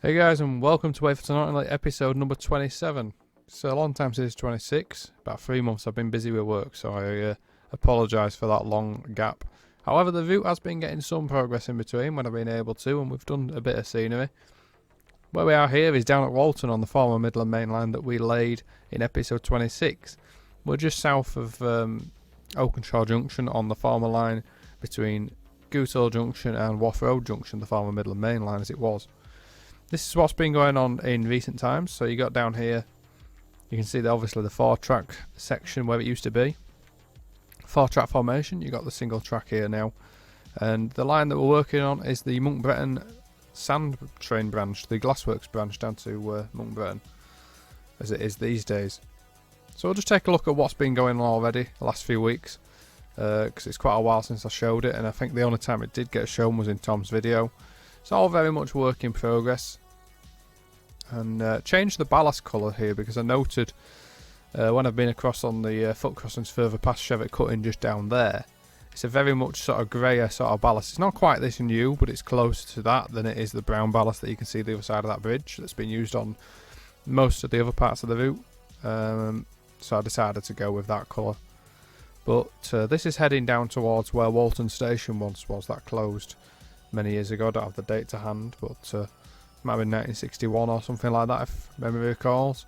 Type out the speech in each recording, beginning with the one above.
Hey guys, and welcome to Wakefield, Knottingley, episode number 27. So a long time since 26, about 3 months I've been busy with work, so I apologise for that long gap. However, the route has been getting some progress in between when I've been able to, and we've done a bit of scenery. Where we are here is down at Walton on the former Midland Main Line that we laid in episode 26. We're just south of Oakenshaw Junction on the former line between Goosehill Junction and Wath Road Junction, the former Midland Main Line as it was. This is what's been going on in recent times. So you got down here, you can see that obviously the 4-track section where it used to be. 4-track formation, you got the single track here now. And the line that we're working on is the Monk Bretton Sand Train branch, the Glassworks branch down to Monk Bretton, as it is these days. So we'll just take a look at what's been going on already the last few weeks. Because it's quite a while since I showed it, and I think the only time it did get shown was in Tom's video. It's all very much work in progress. And changed the ballast colour here because I noted when I've been across on the foot crossings further past Cheviot Cutting just down there, it's a very much sort of greyer sort of ballast. It's not quite this new, but it's closer to that than it is the brown ballast that you can see the other side of that bridge that's been used on most of the other parts of the route. So I decided to go with that colour. But this is heading down towards where Walton Station once was. That closed many years ago. I don't have the date to hand, but might have been 1961 or something like that if memory recalls.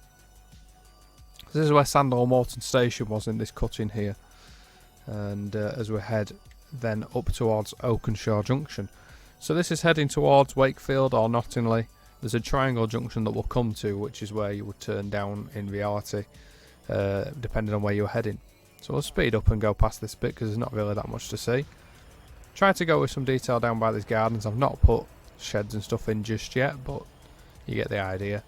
This is where Sandal and Walton Station was in this cutting here. And as we head then up towards Oakenshaw Junction. So this is heading towards Wakefield or Knottingley. There's a triangle junction that we'll come to, which is where you would turn down in reality, depending on where you're heading. So we'll speed up and go past this bit because there's not really that much to see. Try to go with some detail down by these gardens. I've not put sheds and stuff in just yet, but you get the idea.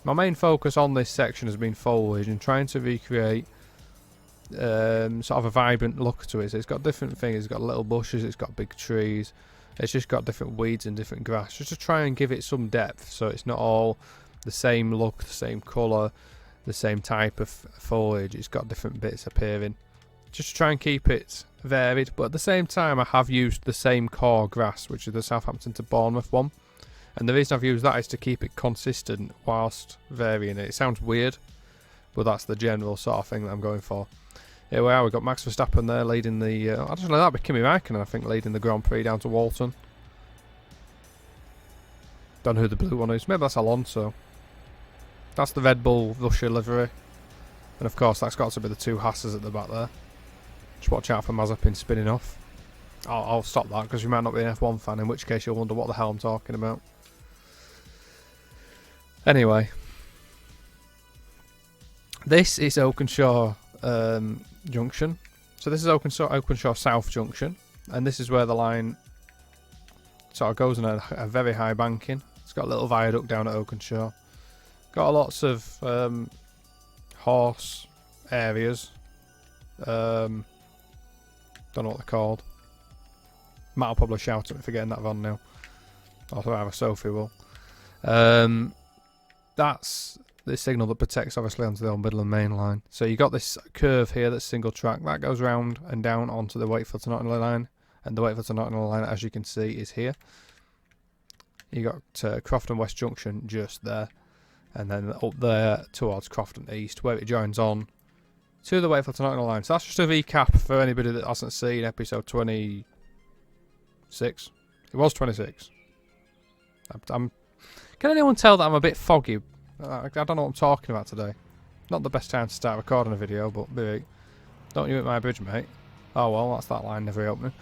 My main focus on this section has been foliage and trying to recreate sort of a vibrant look to it. So it's got different things. It's got little bushes, it's got big trees, it's just got different weeds and different grass, just to try and give it some depth so it's not all the same look, the same colour, the same type of foliage. It's got different bits appearing, just to try and keep it varied, but at the same time I have used the same core grass, which is the Southampton to Bournemouth one, and the reason I've used that is to keep it consistent whilst varying it. It sounds weird, but that's the general sort of thing that I'm going for. Here we are, we've got Max Verstappen there leading the actually that'd be Kimi Räikkönen I think leading the Grand Prix down to Walton. Don't know who the blue one is, maybe that's Alonso. That's the Red Bull Russia livery, and of course that's got to be the two Hasses at the back there. Just watch out for Mazepin spinning off. I'll stop that because you might not be an F1 fan, in which case you'll wonder what the hell I'm talking about. Anyway, this is Oakenshaw Junction. So this is Oakenshaw South Junction, and this is where the line sort of goes on a very high banking. It's got a little viaduct down at Oakenshaw. Got lots of horse areas. Don't know what they're called. Matt will probably shout at me for getting that wrong now. Or rather Sophie will. That's the signal that protects obviously onto the old Midland Main Line. So you got this curve here that's single track. That goes round and down onto the Wakefield to Knottingley line. And the Wakefield to Knottingley line, as you can see, is here. You got Crofton West Junction just there. And then up there towards Crofton East, where it joins on to the Wakefield to Knottingley line. So that's just a recap for anybody that hasn't seen episode 26. It was 26. Can anyone tell that I'm a bit foggy? I don't know what I'm talking about today. Not the best time to start recording a video, but maybe. Don't you hit my bridge, mate. Oh well, that's that line never opening.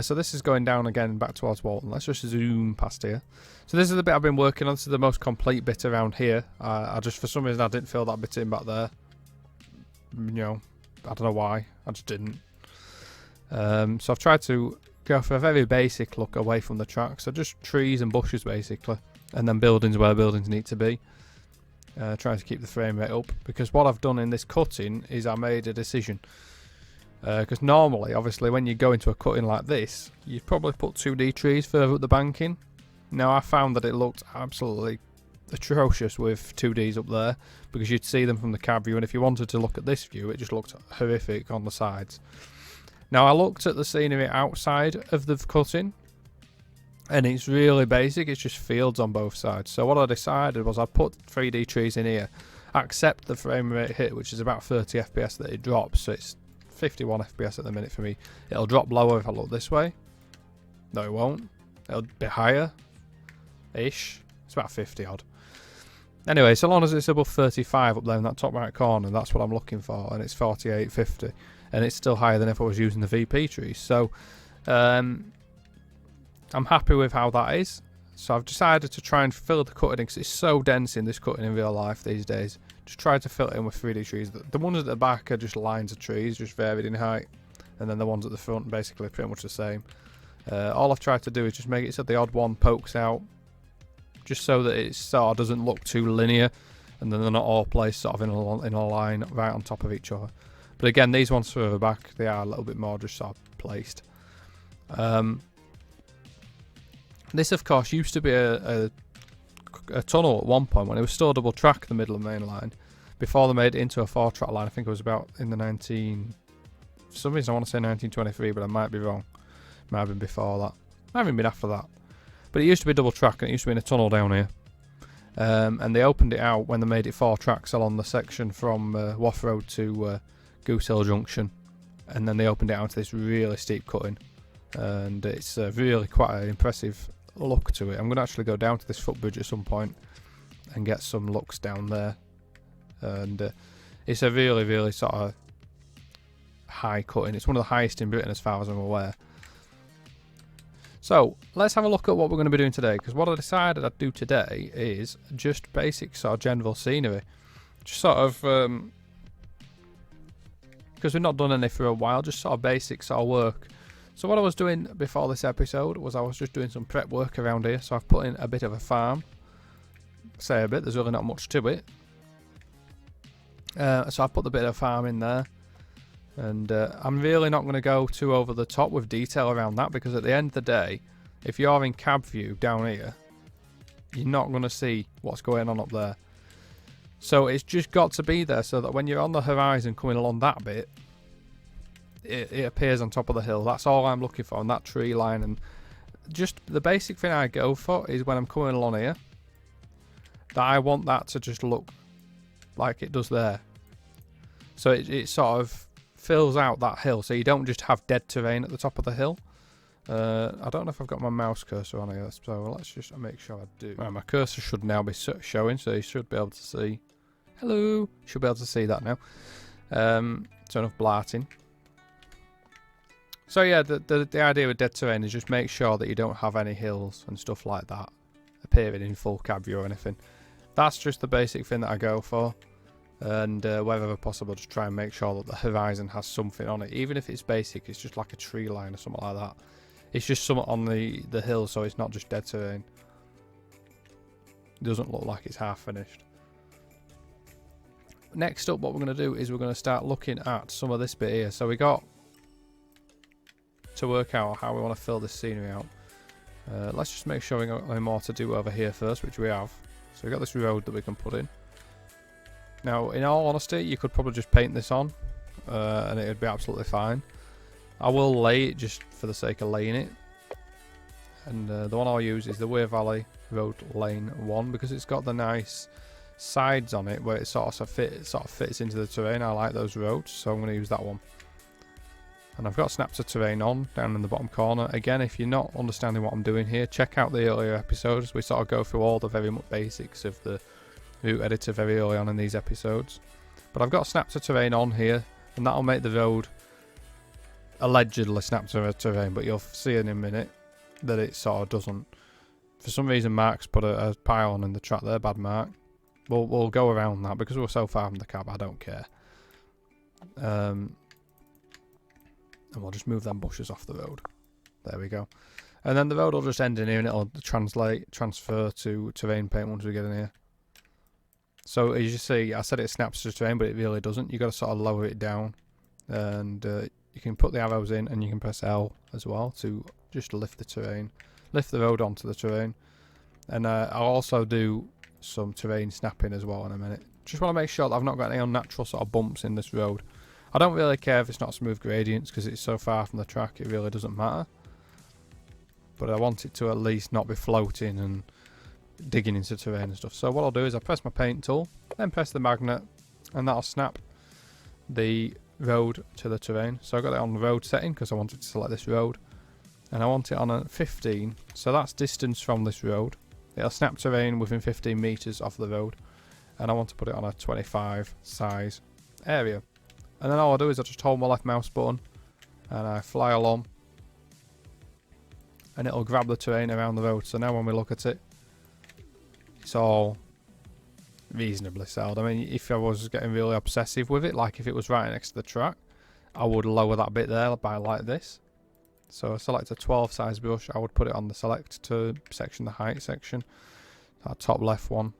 So this is going down again back towards Walton. Let's just zoom past here. So this is the bit I've been working on. This is the most complete bit around here. I just, for some reason, I didn't fill that bit in back there. You know, I don't know why. I just didn't. So I've tried to go for a very basic look away from the track. So just trees and bushes, basically. And then buildings where buildings need to be. Trying to keep the frame rate up. Because what I've done in this cutting is I made a decision. Because normally, obviously, when you go into a cutting like this, you'd probably put 2D trees further up the banking. Now, I found that it looked absolutely atrocious with 2Ds up there, because you'd see them from the cab view, and if you wanted to look at this view, it just looked horrific on the sides. Now I looked at the scenery outside of the cutting, and it's really basic. It's just fields on both sides. So what I decided was I'd put 3D trees in here, accept the frame rate hit, which is about 30 FPS that it drops. So it's 51 FPS at the minute for me. It'll drop lower if I look this way. No, it won't. It'll be higher ish. It's about 50 odd. Anyway, so long as it's above 35 up there in that top right corner, that's what I'm looking for, and it's 48.50, and it's still higher than if I was using the VP trees. So I'm happy with how that is. So I've decided to try and fill the cutting in, because it's so dense in this cutting in real life these days. Just try to fill it in with 3D trees. The ones at the back are just lines of trees, just varied in height, and then the ones at the front basically pretty much the same. All I've tried to do is just make it so the odd one pokes out, just so that it sort of doesn't look too linear, and then they're not all placed sort of in a line right on top of each other. But again, these ones further back, they are a little bit more just sort of placed. This, of course, used to be a tunnel at one point when it was still double track, the Midland Main Line, before they made it into a 4-track line. I think it was about in the for some reason I want to say 1923, but I might be wrong. Might have been before that. Might have been after that. But it used to be double track, and it used to be in a tunnel down here. And they opened it out when they made it 4 tracks along the section from Waff Road to Goose Hill Junction. And then they opened it out to this really steep cutting. And it's really quite an impressive look to it. I'm going to actually go down to this footbridge at some point and get some looks down there. And it's a really, really sort of high cutting. It's one of the highest in Britain as far as I'm aware. So let's have a look at what we're going to be doing today, because what I decided I'd do today is just basic sort of general scenery. Just sort of, because we've not done any for a while, just sort of basic sort of work. So what I was doing before this episode was I was just doing some prep work around here. So I've put in a bit of a farm. Say a bit, there's really not much to it. So I put the bit of farm in there. And I'm really not going to go too over the top with detail around that, because at the end of the day, if you're in cab view down here, you're not going to see what's going on up there. So it's just got to be there so that when you're on the horizon coming along that bit, it appears on top of the hill. That's all I'm looking for on that tree line. And just the basic thing I go for is when I'm coming along here, that I want that to just look like it does there. So it sort of fills out that hill, so you don't just have dead terrain at the top of the hill. I don't know if I've got my mouse cursor on here, so let's just make sure I do. Right, my cursor should now be showing, so you should be able to see. Hello, should be able to see that now. So enough blarting. So yeah, the idea with dead terrain is just make sure that you don't have any hills and stuff like that appearing in full cab view or anything. That's just the basic thing that I go for. And wherever possible, just try and make sure that the horizon has something on it, even if it's basic. It's just like a tree line or something like that. It's just something on the hill, so it's not just dead terrain. It doesn't look like it's half finished. Next up, what we're going to do is we're going to start looking at some of this bit here. So we got to work out how we want to fill this scenery out. Let's just make sure we got any more to do over here first, which we have. So we got this road that we can put in. Now, in all honesty, you could probably just paint this on, and it would be absolutely fine. I will lay it just for the sake of laying it. And the one I'll use is the Weir Valley Road Lane 1, because it's got the nice sides on it where it sort of fits into the terrain. I like those roads, so I'm going to use that one. And I've got snaps of terrain on down in the bottom corner. Again, if you're not understanding what I'm doing here, check out the earlier episodes. We sort of go through all the very much basics of the route editor very early on in these episodes. But I've got snaps of terrain on here, and that'll make the road allegedly snaps of terrain, but you'll see in a minute that it sort of doesn't. For some reason Mark's put a pylon in the track there, bad Mark. We'll go around that because we're so far from the cab, I don't care. And we'll just move them bushes off the road. There we go. And then the road will just end in here, and it'll transfer to terrain paint once we get in here. So as you see, I said it snaps to terrain, but it really doesn't. You've got to sort of lower it down, and you can put the arrows in, and you can press L as well to just lift the terrain, lift the road onto the terrain. And I'll also do some terrain snapping as well in a minute. Just want to make sure that I've not got any unnatural sort of bumps in this road. I don't really care if it's not smooth gradients because it's so far from the track it really doesn't matter. But I want it to at least not be floating and digging into terrain and stuff. So what I'll do is I'll press my paint tool, then press the magnet, and that'll snap the road to the terrain. So I got it on the road setting because I wanted to select this road, and I want it on a 15, so that's distance from this road. It'll snap terrain within 15 meters off the road, and I want to put it on a 25 size area. And then all I do is I just hold my left mouse button and I fly along, and it'll grab the terrain around the road. So now when we look at it, it's all reasonably settled. I mean, if I was getting really obsessive with it, like if it was right next to the track, I would lower that bit there by like this. So I select a 12 size brush, I would put it on the select to section, the height section, that top left one,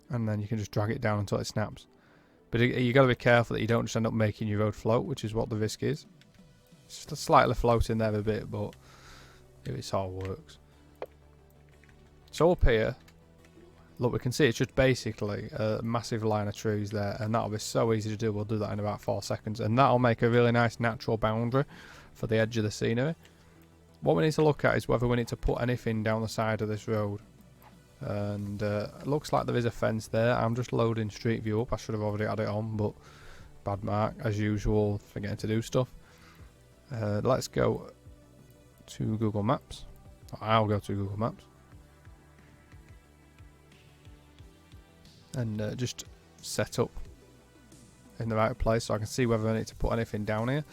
and then you can just drag it down until it snaps. But you got to be careful that you don't just end up making your road float, which is what the risk is. It's just slightly floating there a bit, but it all works. So up here, look, we can see it's just basically a massive line of trees there, and that'll be so easy to do. We'll do that in about 4 seconds, and that'll make a really nice natural boundary for the edge of the scenery. What we need to look at is whether we need to put anything down the side of this road. And it looks like there is a fence there. I'm just loading Street View up. I should have already had it on, but bad mark as usual, forgetting to do stuff. Let's go to Google Maps. I'll go to Google Maps and just set up in the right place so I can see whether I need to put anything down here.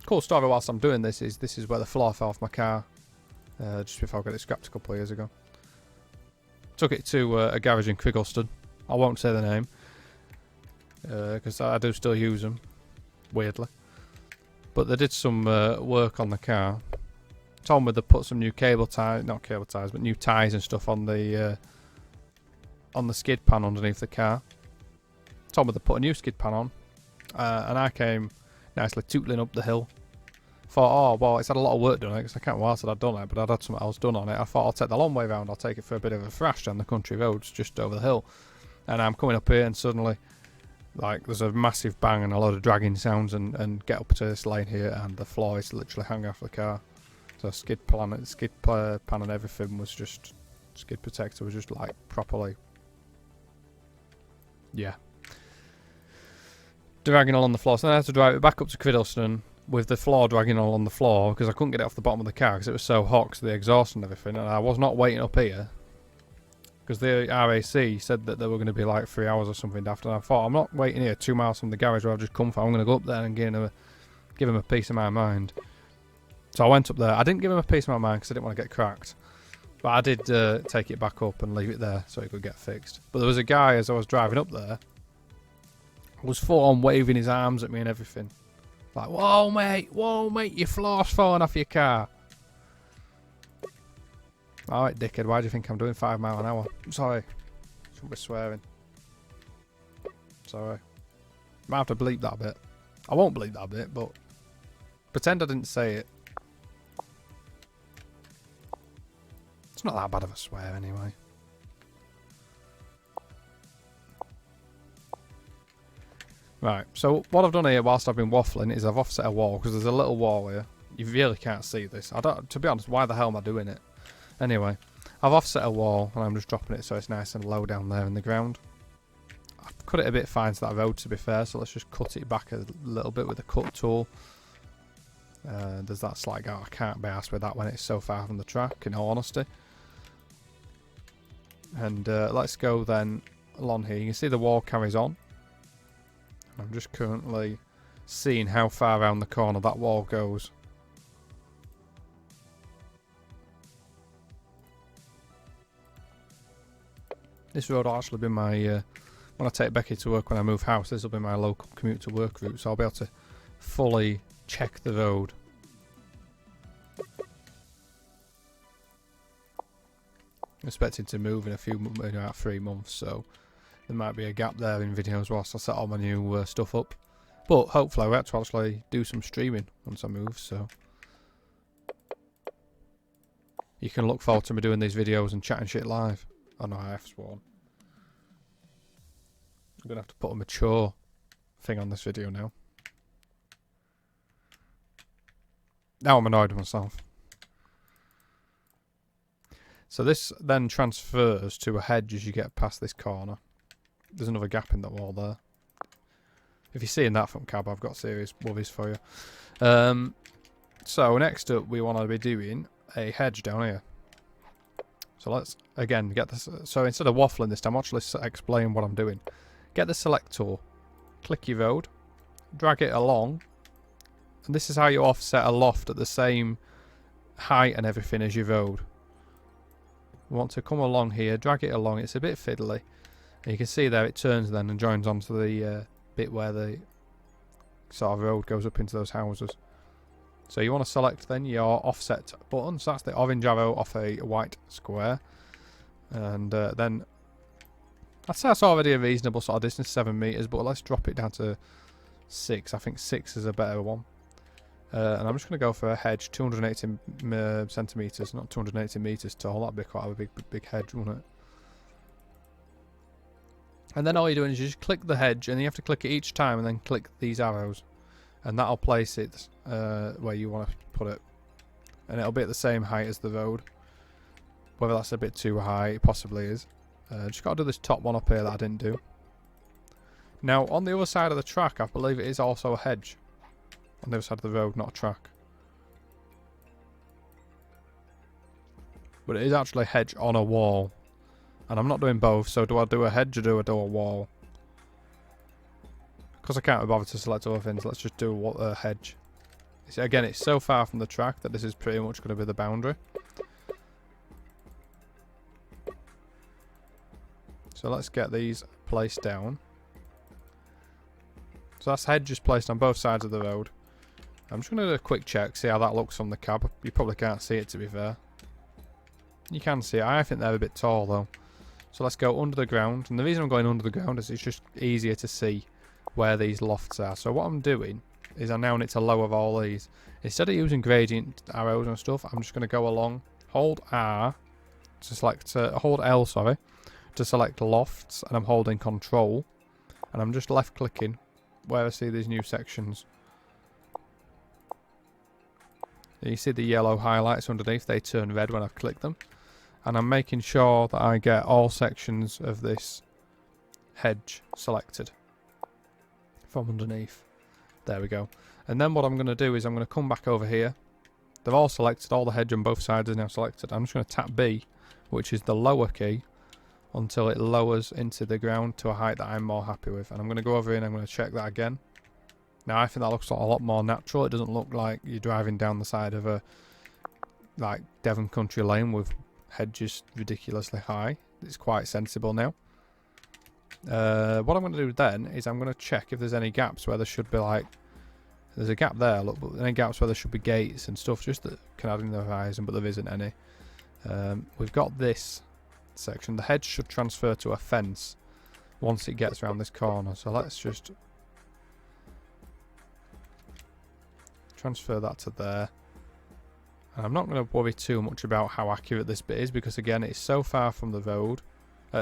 Cool story whilst I'm doing this is where the floor fell off my car just before I got it scrapped a couple of years ago. Took it to a garage in Criggleston. I won't say the name because I do still use them, weirdly. But they did some work on the car. Told me they put some new cable ties, not cable ties, but new ties and stuff on the skid pan underneath the car. Told me they put a new skid pan on, and I came nicely tootling up the hill. Thought, oh well, it's had a lot of work done on it because I can't remember what else I'd done it, but I'd had something else done on it. I thought I'll take the long way round. I'll take it for a bit of a thrash down the country roads just over the hill. And I'm coming up here, and suddenly, like, there's a massive bang and a load of dragging sounds, and get up to this lane here, and the floor is literally hanging off the car. So skid pan and everything was just, skid protector was just like properly, yeah, dragging along the floor. So then I had to drive it back up to Criggleston with the floor dragging along the floor because I couldn't get it off the bottom of the car because it was so hot because of the exhaust and everything. And I was not waiting up here because the RAC said that there were going to be like 3 hours or something after. And I thought, I'm not waiting here 2 miles from the garage where I've just come from. I'm going to go up there and give him a piece of my mind. So I went up there. I didn't give him a piece of my mind because I didn't want to get cracked. But I did take it back up and leave it there so it could get fixed. But there was a guy as I was driving up there who was full on waving his arms at me and everything. Like, whoa mate, your floor's falling off your car. Alright dickhead, why do you think I'm doing 5 miles an hour? I'm sorry. Shouldn't be swearing. Sorry. Might have to bleep that bit. I won't bleep that bit, but pretend I didn't say it. It's not that bad of a swear anyway. Right, so what I've done here whilst I've been waffling is I've offset a wall because there's a little wall here. You really can't see this. To be honest, why the hell am I doing it? Anyway, I've offset a wall and I'm just dropping it so it's nice and low down there in the ground. I've cut it a bit fine to that road to be fair, so let's just cut it back a little bit with the cut tool. There's that slight gap. I can't be arsed with that when it's so far from the track, in all honesty. And let's go then along here. You can see the wall carries on. I'm just currently seeing how far around the corner that wall goes. This road will actually be my, when I take Becky to work when I move house, this will be my local commute to work route, so I'll be able to fully check the road. I'm expecting to move in about 3 months, so there might be a gap there in videos whilst I set all my new stuff up. But hopefully I'll actually do some streaming once I move, so you can look forward to me doing these videos and chatting shit live. Oh no, I have sworn. I'm going to have to put a mature thing on this video now. Now I'm annoyed with myself. So this then transfers to a hedge as you get past this corner. There's another gap in that wall there. If you're seeing that from cab, I've got serious worries for you. So next up, we want to be doing a hedge down here. So let's, again, get this. So instead of waffling this time, I'll actually explain what I'm doing. Get the select tool, click your road, drag it along, and this is how you offset a loft at the same height and everything as your road. We want to come along here, drag it along. It's a bit fiddly. And you can see there it turns then and joins onto the bit where the sort of road goes up into those houses. So you want to select then your offset button. So that's the orange arrow off a white square. And then I'd say that's already a reasonable sort of distance, 7 meters, but let's drop it down to 6. I think 6 is a better one. And I'm just going to go for a hedge, 280 centimeters, not 280 meters tall. That'd be quite a big hedge, wouldn't it? And then all you're doing is you just click the hedge, and you have to click it each time, and then click these arrows, and that'll place it where you want to put it, and it'll be at the same height as the road. Whether that's a bit too high, it possibly is. Just got to do this top one up here that I didn't do. Now on the other side of the track, I believe it is also a hedge. On the other side of the road, not a track. But it is actually a hedge on a wall. And I'm not doing both, so do I do a hedge or do I do a wall? Because I can't be bothered to select other things, let's just do a hedge. Again, it's so far from the track that this is pretty much going to be the boundary. So let's get these placed down. So that's hedges placed on both sides of the road. I'm just going to do a quick check, see how that looks from the cab. You probably can't see it, to be fair. You can see it. I think they're a bit tall though. So let's go under the ground. And the reason I'm going under the ground is it's just easier to see where these lofts are. So what I'm doing is I now need to lower all these. Instead of using gradient arrows and stuff, I'm just going to go along, hold R to select, hold L, sorry, to select lofts, and I'm holding Control, and I'm just left clicking where I see these new sections. You see the yellow highlights underneath, they turn red when I've clicked them. And I'm making sure that I get all sections of this hedge selected from underneath. There we go. And then what I'm going to do is I'm going to come back over here. They're all selected, all the hedge on both sides is now selected. I'm just going to tap B, which is the lower key, until it lowers into the ground to a height that I'm more happy with. And I'm going to go over here and I'm going to check that again. Now I think that looks a lot more natural. It doesn't look like you're driving down the side of a like Devon country lane with hedges ridiculously high. It's quite sensible now. What I'm going to do then is I'm going to check if there's any gaps where there should be like, there's a gap there, look, but any gaps where there should be gates and stuff just that can add in the horizon, but there isn't any. We've got this section. The hedge should transfer to a fence once it gets around this corner, so let's just transfer that to there. And I'm not going to worry too much about how accurate this bit is, because again it's so far from the road,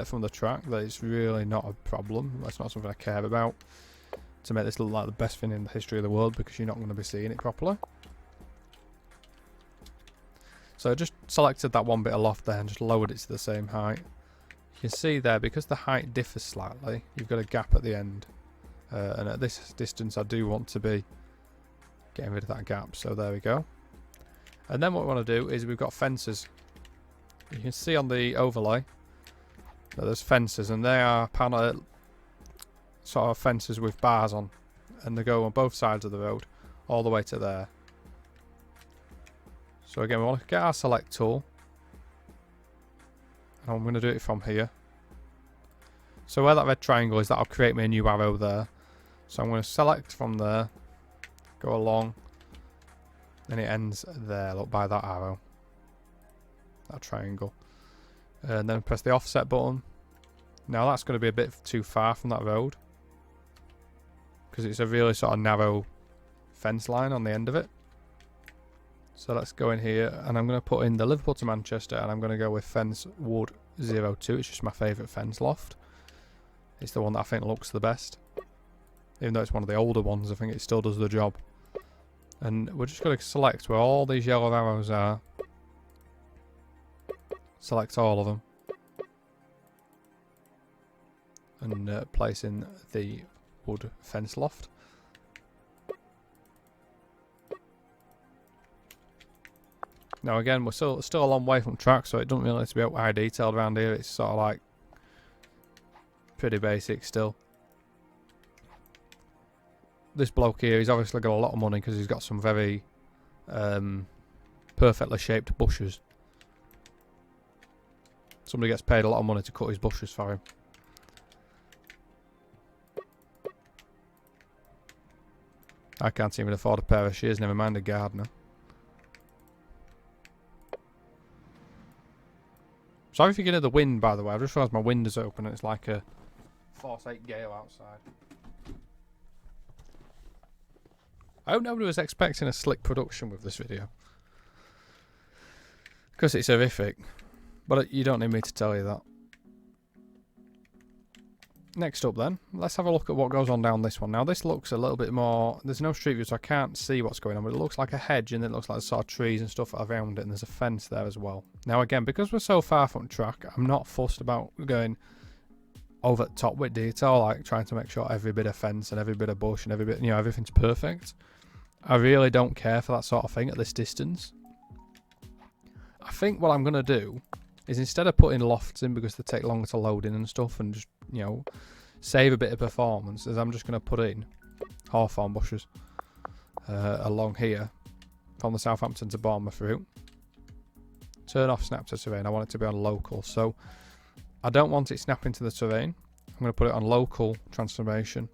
from the track, that it's really not a problem. That's not something I care about to make this look like the best thing in the history of the world, because you're not going to be seeing it properly. So I just selected that one bit of loft there and just lowered it to the same height. You can see there, because the height differs slightly, you've got a gap at the end. And at this distance I do want to be getting rid of that gap, so there we go. And then what we want to do is we've got fences. You can see on the overlay that there's fences, and they are panel sort of fences with bars on, and they go on both sides of the road all the way to there. So again, we want to get our select tool, and I'm going to do it from here. So where that red triangle is, that'll create me a new arrow there. So I'm going to select from there, go along, and it ends there, look, by that arrow, that triangle. And then press the offset button. Now that's going to be a bit too far from that road, because it's a really sort of narrow fence line on the end of it. So let's go in here, and I'm going to put in the Liverpool to Manchester, and I'm going to go with fence wood 02. It's just my favourite fence loft. It's the one that I think looks the best. Even though it's one of the older ones, I think it still does the job. And we're just going to select where all these yellow arrows are. Select all of them. And place in the wood fence loft. Now again, we're still a long way from track, so it doesn't really need to be high detailed around here. It's sort of like pretty basic still. This bloke here, he's obviously got a lot of money because he's got some very perfectly shaped bushes. Somebody gets paid a lot of money to cut his bushes for him. I can't even afford a pair of shears, never mind a gardener. Sorry if you can hear the wind, by the way. I've just realised my windows open and it's like a force 8 gale outside. I hope nobody was expecting a slick production with this video, because it's horrific, but you don't need me to tell you that. Next up then, let's have a look at what goes on down this one. Now this looks a little bit more, there's no street view so I can't see what's going on, but it looks like a hedge and it looks like there's sort of trees and stuff around it, and there's a fence there as well. Now again, because we're so far from track, I'm not fussed about going over the top with detail, like trying to make sure every bit of fence and every bit of bush and every bit, you know, everything's perfect. I really don't care for that sort of thing at this distance. I think what I'm going to do is, instead of putting lofts in because they take longer to load in and stuff and just, you know, save a bit of performance, is I'm just going to put in hawthorn bushes along here from the Southampton to Bournemouth route. Turn off snap to terrain. I want it to be on local, so I don't want it snapping to the terrain. I'm going to put it on local transformation,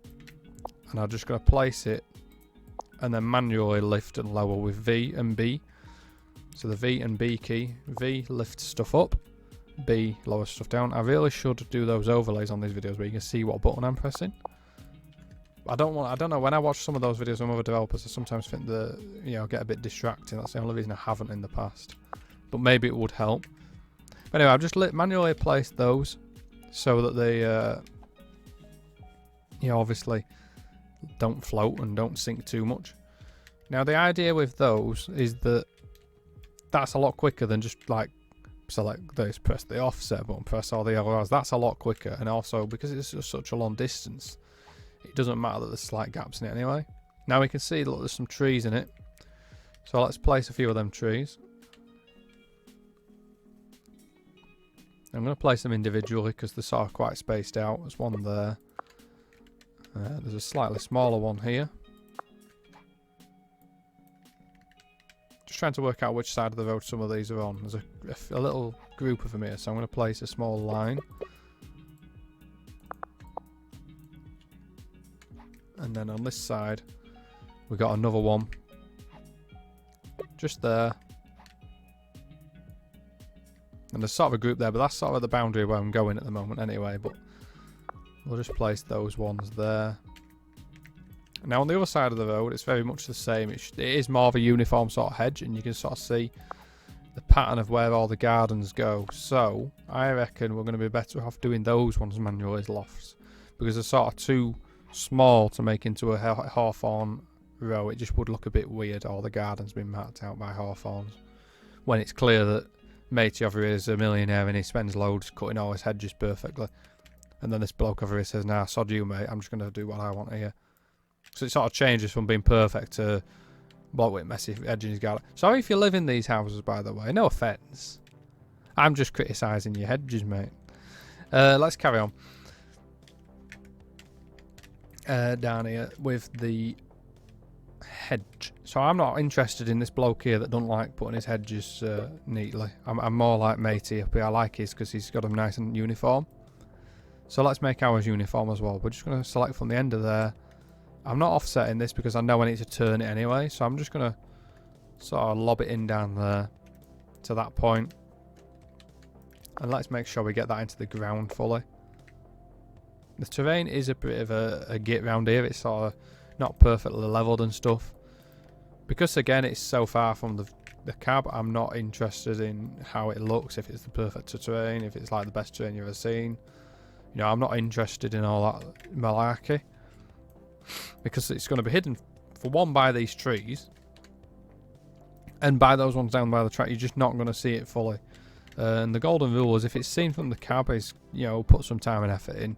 and I'm just going to place it and then manually lift and lower with V and B. So the V and B key. V lifts stuff up, B lowers stuff down. I really should do those overlays on these videos where you can see what button I'm pressing. I don't know, when I watch some of those videos from other developers, I sometimes think get a bit distracting. That's the only reason I haven't in the past. But maybe it would help. But anyway, I've just manually placed those so that they obviously don't float and don't sink too much. Now the idea with those is that that's a lot quicker than just like select this, press the offset button, press all the arrows. That's a lot quicker, and also because it's just such a long distance, it doesn't matter that there's slight gaps in it anyway. Now we can see, look, there's some trees in it, so let's place a few of them trees. I'm going to place them individually because they're sort of quite spaced out. There's one there. There's a slightly smaller one here. Just trying to work out which side of the road some of these are on. There's a little group of them here, so I'm going to place a small line. And then on this side, we got another one. Just there. And there's sort of a group there, but that's sort of the boundary where I'm going at the moment anyway. But we'll just place those ones there. Now on the other side of the road, it's very much the same. It is more of a uniform sort of hedge, and you can sort of see the pattern of where all the gardens go. So I reckon we're going to be better off doing those ones manually as lofts, because they're sort of too small to make into a hawthorn row. It just would look a bit weird, all the gardens being marked out by hawthorns, when it's clear that matey over here is a millionaire and he spends loads cutting all his hedges perfectly. And then this bloke over here says, nah, sod you, mate, I'm just going to do what I want here. So it sort of changes from being perfect to bloke with messy edge in his garden. Sorry if you live in these houses, by the way. No offence. I'm just criticising your hedges, mate. Let's carry on. Down here with the hedge. So I'm not interested in this bloke here that don't like putting his hedges neatly. I'm more like matey up here. I like his because he's got them nice and uniform. So let's make ours uniform as well. We're just going to select from the end of there. I'm not offsetting this because I know I need to turn it anyway, so I'm just going to sort of lob it in down there to that point. And let's make sure we get that into the ground fully. The terrain is a bit of a git round here. It's sort of not perfectly levelled and stuff. Because again, it's so far from the cab, I'm not interested in how it looks, if it's the perfect terrain, if it's like the best terrain you've ever seen. You know, I'm not interested in all that malarkey. because it's going to be hidden, for one, by these trees, and by those ones down by the track. You're just not going to see it fully. And the golden rule is, if it's seen from the cab, is, you know, put some time and effort in.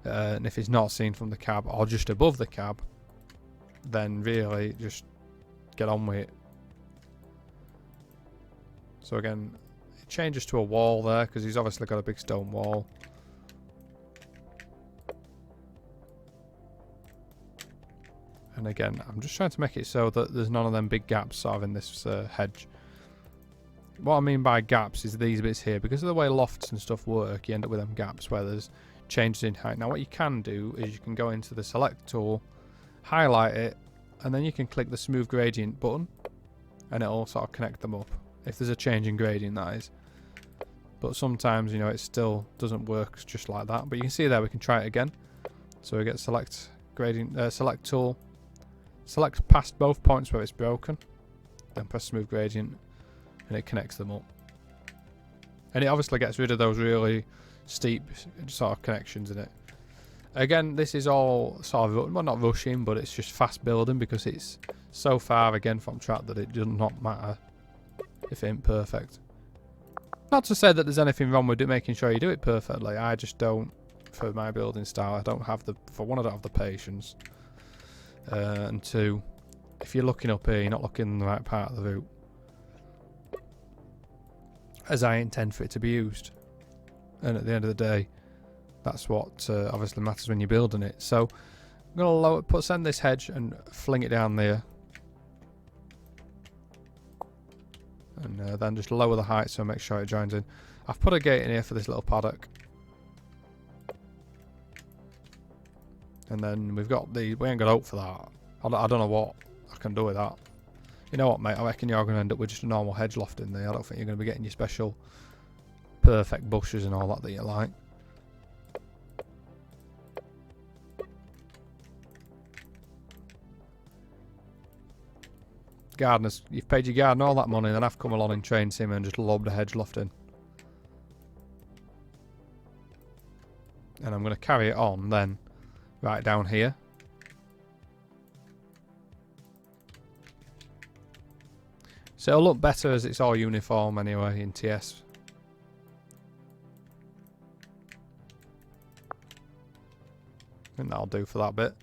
And if it's not seen from the cab or just above the cab, then really just get on with it. So again, it changes to a wall there because he's obviously got a big stone wall. And again, I'm just trying to make it so that there's none of them big gaps sort of in this hedge. What I mean by gaps is these bits here. Because of the way lofts and stuff work, you end up with them gaps where there's changes in height. Now what you can do is you can go into the select tool, highlight it, and then you can click the smooth gradient button, and it'll sort of connect them up. If there's a change in gradient, that is. But sometimes, you know, it still doesn't work just like that. But you can see there, we can try it again. So we get select gradient, select tool, select past both points where it's broken, then press smooth gradient, and it connects them up. And it obviously gets rid of those really steep sort of connections in it. Again, this is all sort of, well, not rushing, but it's just fast building because it's so far again from track that it does not matter if it ain't perfect. Not to say that there's anything wrong with it, making sure you do it perfectly. I just don't, for my building style, I don't have the, for one, I don't have the patience. And two, if you're looking up here, you're not looking in the right part of the route, as I intend for it to be used. And at the end of the day, that's what obviously matters when you're building it. So I'm going to send this hedge and fling it down there. And then just lower the height so make sure it joins in. I've put a gate in here for this little paddock. And then we've got the, we ain't got hope for that. I don't know what I can do with that. You know what, mate, I reckon you're going to end up with just a normal hedge loft in there. I don't think you're going to be getting your special perfect bushes and all that you like. Gardeners, you've paid your gardener all that money, and then I've come along and trained him and just lobbed a hedge loft in. And I'm going to carry it on then right down here. So it'll look better as it's all uniform anyway in TS. I think that'll do for that bit.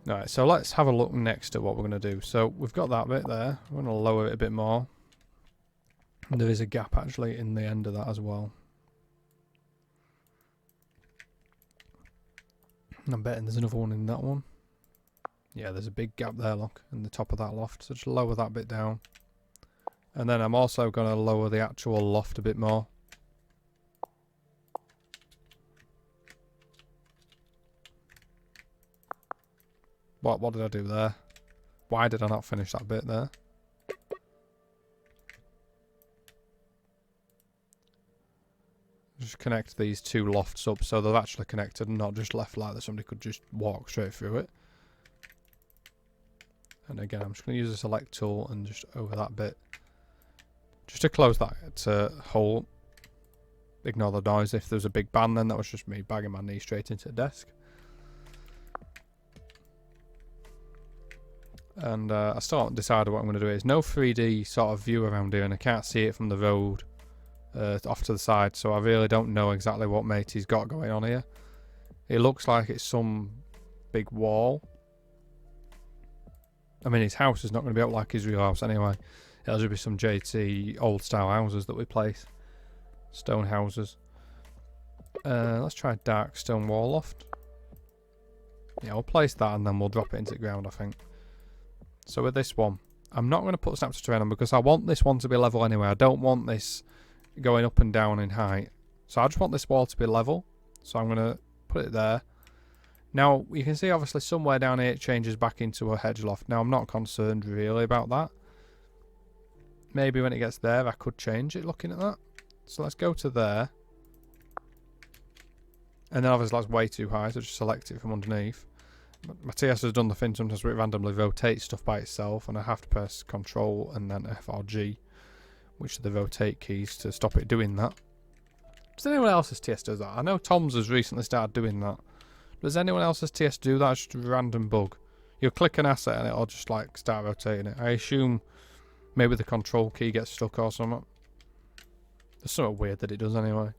Alright, so let's have a look next at what we're going to do. So we've got that bit there. We're going to lower it a bit more. And there is a gap actually in the end of that as well. I'm betting there's another one in that one. Yeah, there's a big gap there, look, in the top of that loft. So just lower that bit down. And then I'm also going to lower the actual loft a bit more. What did I do there? Why did I not finish that bit there? Just connect these two lofts up so they're actually connected and not just left like that somebody could just walk straight through it. And again, I'm just going to use the select tool and just over that bit. Just to close that hole. Ignore the noise. If there's a big bang then, that was just me bagging my knee straight into the desk. And I still haven't decided what I'm going to do. There's no 3D sort of view around here and I can't see it from the road off to the side. So I really don't know exactly what Matey's got going on here. It looks like it's some big wall. I mean, his house is not going to be up like his real house anyway. It'll just be some JT old style houses that we place. Stone houses. Let's try dark stone wall loft. Yeah, we'll place that and then we'll drop it into the ground, I think. So with this one, I'm not going to put snap to terrain on because I want this one to be level anyway. I don't want this going up and down in height. So I just want this wall to be level. So I'm going to put it there. Now, you can see obviously somewhere down here it changes back into a hedge loft. Now, I'm not concerned really about that. Maybe when it gets there, I could change it looking at that. So let's go to there. And then obviously that's way too high, so just select it from underneath. My TS has done the thing sometimes where it randomly rotates stuff by itself, and I have to press Control and then F or G, which are the rotate keys, to stop it doing that. Does anyone else's TS do that? I know Tom's has recently started doing that. Does anyone else's TS do that? It's just a random bug. You'll click an asset and it'll just like start rotating it. I assume maybe the control key gets stuck or something. There's something weird that it does anyway.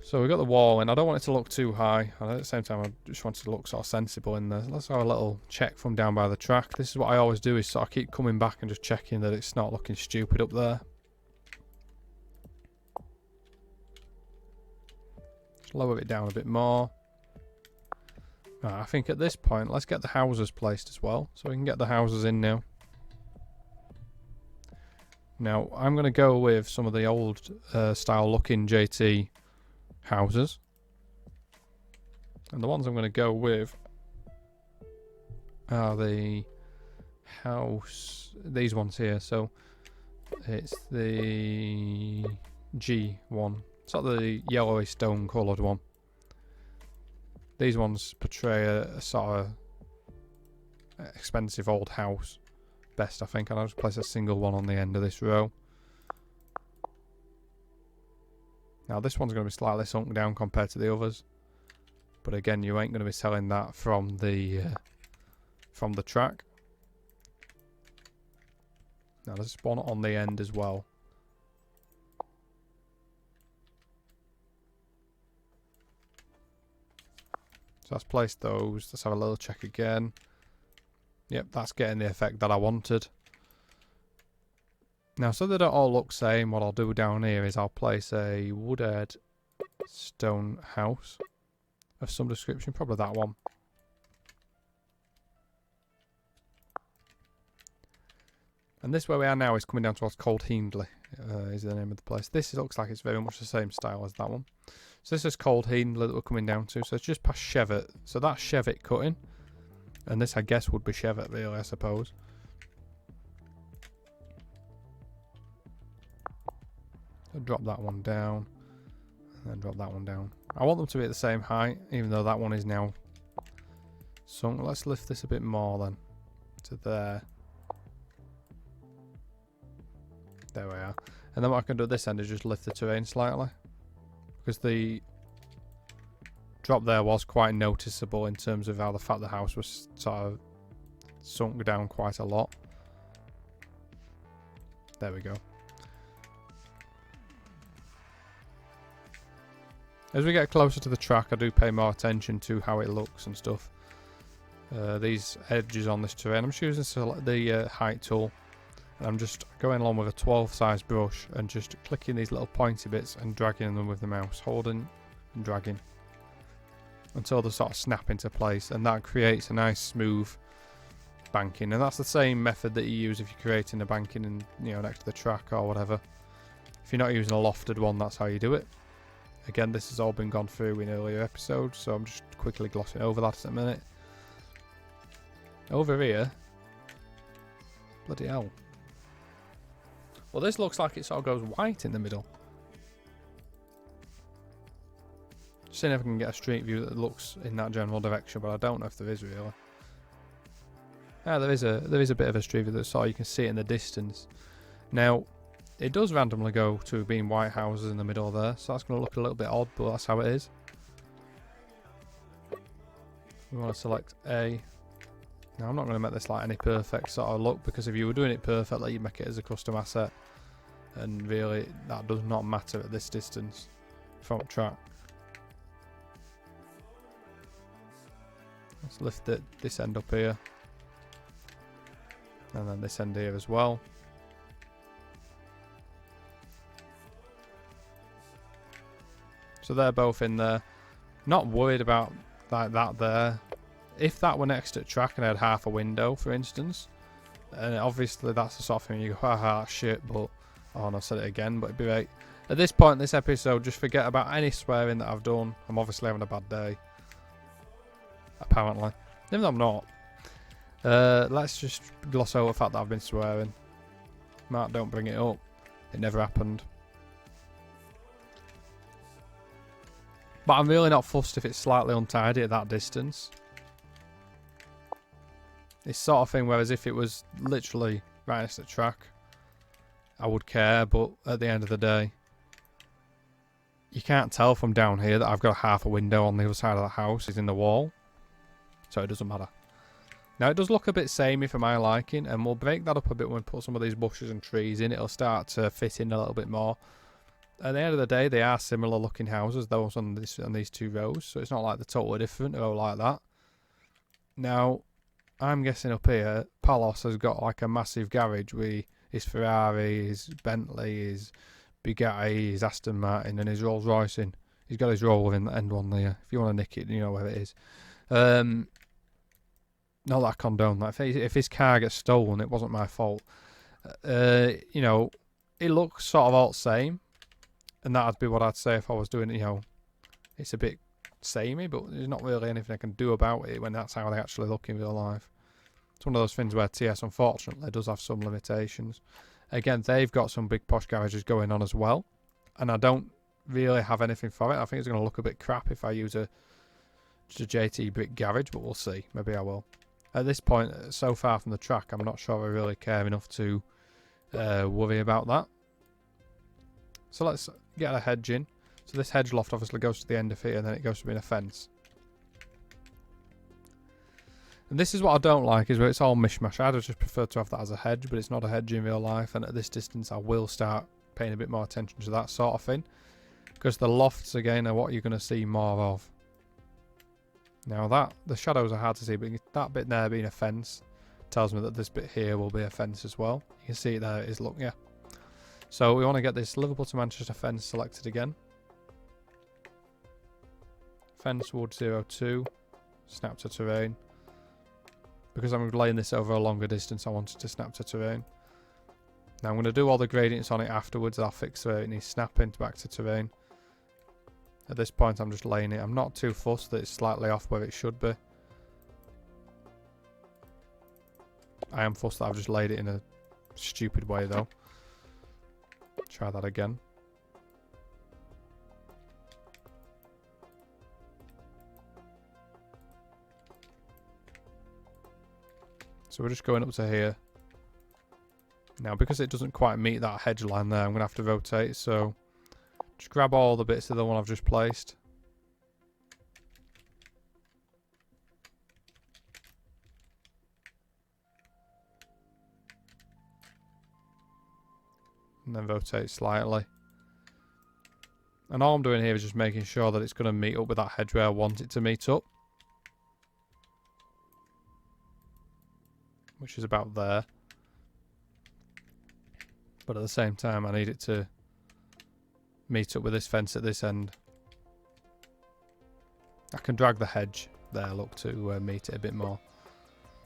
So we've got the wall in. I don't want it to look too high. And at the same time, I just want it to look sort of sensible in there. Let's have a little check from down by the track. This is what I always do, is sort of keep coming back and just checking that it's not looking stupid up there. Just lower it down a bit more. Right, I think at this point, let's get the houses placed as well. So we can get the houses in now. Now, I'm going to go with some of the old style looking JT houses. And the ones I'm going to go with are the house, these ones here. So it's the G one. It's not the yellowy stone coloured one. These ones portray a sort of expensive old house best, I think, and I'll just place a single one on the end of this row. Now this one's going to be slightly sunk down compared to the others, but again, you ain't going to be selling that from the track. Now there's one on the end as well. So let's place those. Let's have a little check again. Yep, that's getting the effect that I wanted. Now, so they don't all look the same, what I'll do down here is I'll place a wooded stone house of some description, probably that one. And this where we are now is coming down towards Cold Hindley, is the name of the place. This looks like it's very much the same style as that one. So this is Cold Hindley that we're coming down to. So it's just past Chevet. So that's Chevet cutting. And this, I guess, would be Chevet, really, I suppose. So drop that one down. And then drop that one down. I want them to be at the same height, even though that one is now sunk. Let's lift this a bit more then. To there. There we are. And then what I can do at this end is just lift the terrain slightly. Because the drop there was quite noticeable in terms of how the fact the house was sort of sunk down quite a lot. There we go. As we get closer to the track, I do pay more attention to how it looks and stuff. These edges on this terrain, I'm just using the height tool. And I'm just going along with a 12 size brush and just clicking these little pointy bits and dragging them with the mouse, holding and dragging until they sort of snap into place, and that creates a nice smooth banking. And that's the same method that you use if you're creating a banking and, you know, next to the track or whatever. If you're not using a lofted one, that's how you do it. Again, this has all been gone through in earlier episodes, so I'm just quickly glossing over that in a minute. Over here, bloody hell. Well, this looks like it sort of goes white in the middle. Just seeing if I can get a street view that looks in that general direction, but I don't know if there is really. Yeah, there is a bit of a street view that sort of you can see it in the distance. Now, it does randomly go to being white houses in the middle there, so that's going to look a little bit odd, but that's how it is. We want to select A. Now, I'm not going to make this like any perfect sort of look, because if you were doing it perfectly, you'd make it as a custom asset. And really, that does not matter at this distance from track. Let's lift this end up here. And then this end here as well. So they're both in there. Not worried about like that there. If that were next to the track and I had half a window, for instance, and obviously that's the sort of thing you go, haha, shit, but, oh, and I said it again, but it'd be right. At this point in this episode, just forget about any swearing that I've done. I'm obviously having a bad day. Apparently. Even though I'm not. Let's just gloss over the fact that I've been swearing. Mark, don't bring it up. It never happened. But I'm really not fussed if it's slightly untidy at that distance. It's sort of thing, whereas if it was literally right next to the track, I would care, but at the end of the day, you can't tell from down here that I've got half a window on the other side of the house is in the wall, so it doesn't matter. Now it does look a bit samey for my liking, and we'll break that up a bit when we put some of these bushes and trees in. It'll start to fit in a little bit more. At the end of the day, they are similar looking houses, those on these two rows, so it's not like they're totally different or like that. Now, I'm guessing up here, Palos has got like a massive garage with his Ferrari, his Bentley, his Bugatti, his Aston Martin, and his Rolls Royce in. He's got his roller in the end one there. If you want to nick it, you know where it is. Not that I condone that. If his car gets stolen, it wasn't my fault. You know, it looks sort of all the same. And that'd be what I'd say if I was doing it, you know. It's a bit samey, but there's not really anything I can do about it when that's how they actually look in real life. It's one of those things where TS, unfortunately, does have some limitations. Again, they've got some big posh garages going on as well. And I don't really have anything for it. I think it's going to look a bit crap if I use just a JT brick garage, but we'll see. Maybe I will. At this point, so far from the track, I'm not sure I really care enough to worry about that. So let's get a hedge in. So this hedge loft obviously goes to the end of here, and then it goes to being a fence. And this is what I don't like, is where it's all mishmash. I'd just prefer to have that as a hedge, but it's not a hedge in real life. And at this distance, I will start paying a bit more attention to that sort of thing. Because the lofts, again, are what you're going to see more of. Now the shadows are hard to see, but that bit there being a fence tells me that this bit here will be a fence as well. You can see it there, it is, look, yeah. So we want to get this Liverpool to Manchester fence selected again. Fence wood 02, snap to terrain. Because I'm laying this over a longer distance, I wanted to snap to terrain. Now I'm going to do all the gradients on it afterwards. I'll fix where it needs snapping back to terrain. At this point I'm just laying it. I'm not too fussed that it's slightly off where it should be. I am fussed that I've just laid it in a stupid way though. Try that again. So we're just going up to here. Now because it doesn't quite meet that hedge line there, I'm going to have to rotate, so just grab all the bits of the one I've just placed. And then rotate slightly. And all I'm doing here is just making sure that it's going to meet up with that hedge where I want it to meet up. Which is about there. But at the same time I need it to meet up with this fence at this end. I can drag the hedge there, look, to meet it a bit more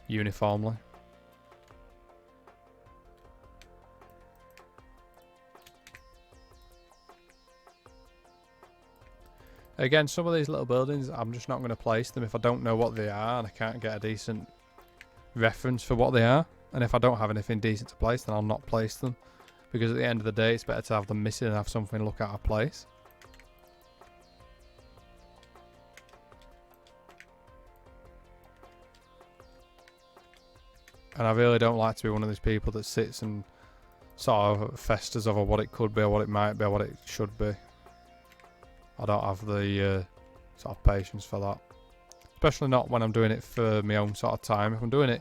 uniformly. Again, some of these little buildings, I'm just not going to place them if I don't know what they are and I can't get a decent reference for what they are. And if I don't have anything decent to place, then I'll not place them. Because at the end of the day, it's better to have them missing and have something to look out of place. And I really don't like to be one of these people that sits and sort of festers over what it could be or what it might be or what it should be. I don't have the sort of patience for that. Especially not when I'm doing it for my own sort of time. If I'm doing it,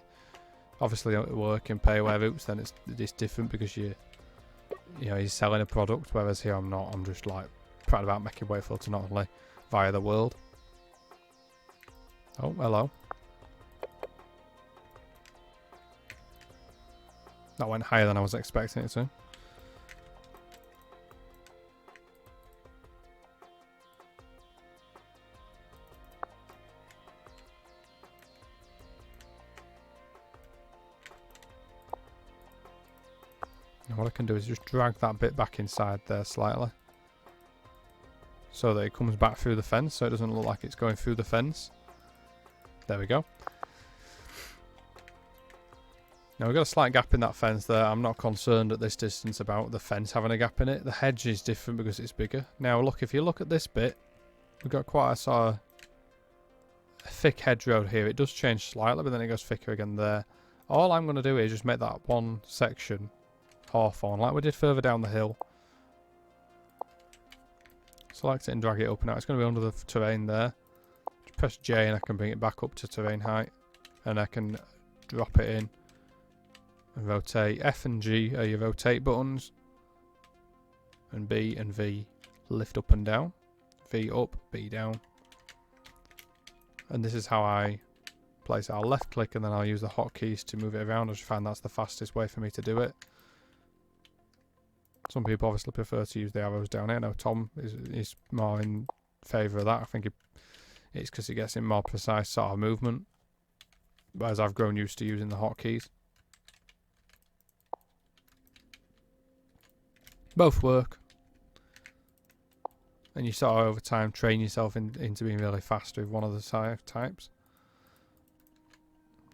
obviously at work and pay where routes, then it's different because you know, you're selling a product, whereas here I'm not. I'm just like proud about making Wakefield to Knottingley via the world. Oh, hello. That went higher than I was expecting it to. Now what I can do is just drag that bit back inside there slightly. So that it comes back through the fence, so it doesn't look like it's going through the fence. There we go. Now we've got a slight gap in that fence there. I'm not concerned at this distance about the fence having a gap in it. The hedge is different because it's bigger. Now look, if you look at this bit, we've got quite a sort of a thick hedge road here. It does change slightly, but then it goes thicker again there. All I'm going to do is just make that one section hawthorn like we did further down the hill. Select it and drag it up. Now it's going to be under the terrain there. Just press J and I can bring it back up to terrain height. And I can drop it in and rotate. F and G are your rotate buttons. And B and V lift up and down. V up, B down. And this is how I place it. I'll left click and then I'll use the hotkeys to move it around. I just find that's the fastest way for me to do it. Some people obviously prefer to use the arrows down here. I know Tom is more in favour of that. I think it's because it gets in more precise sort of movement. Whereas I've grown used to using the hotkeys. Both work. And you sort of over time train yourself into being really fast with one of the types.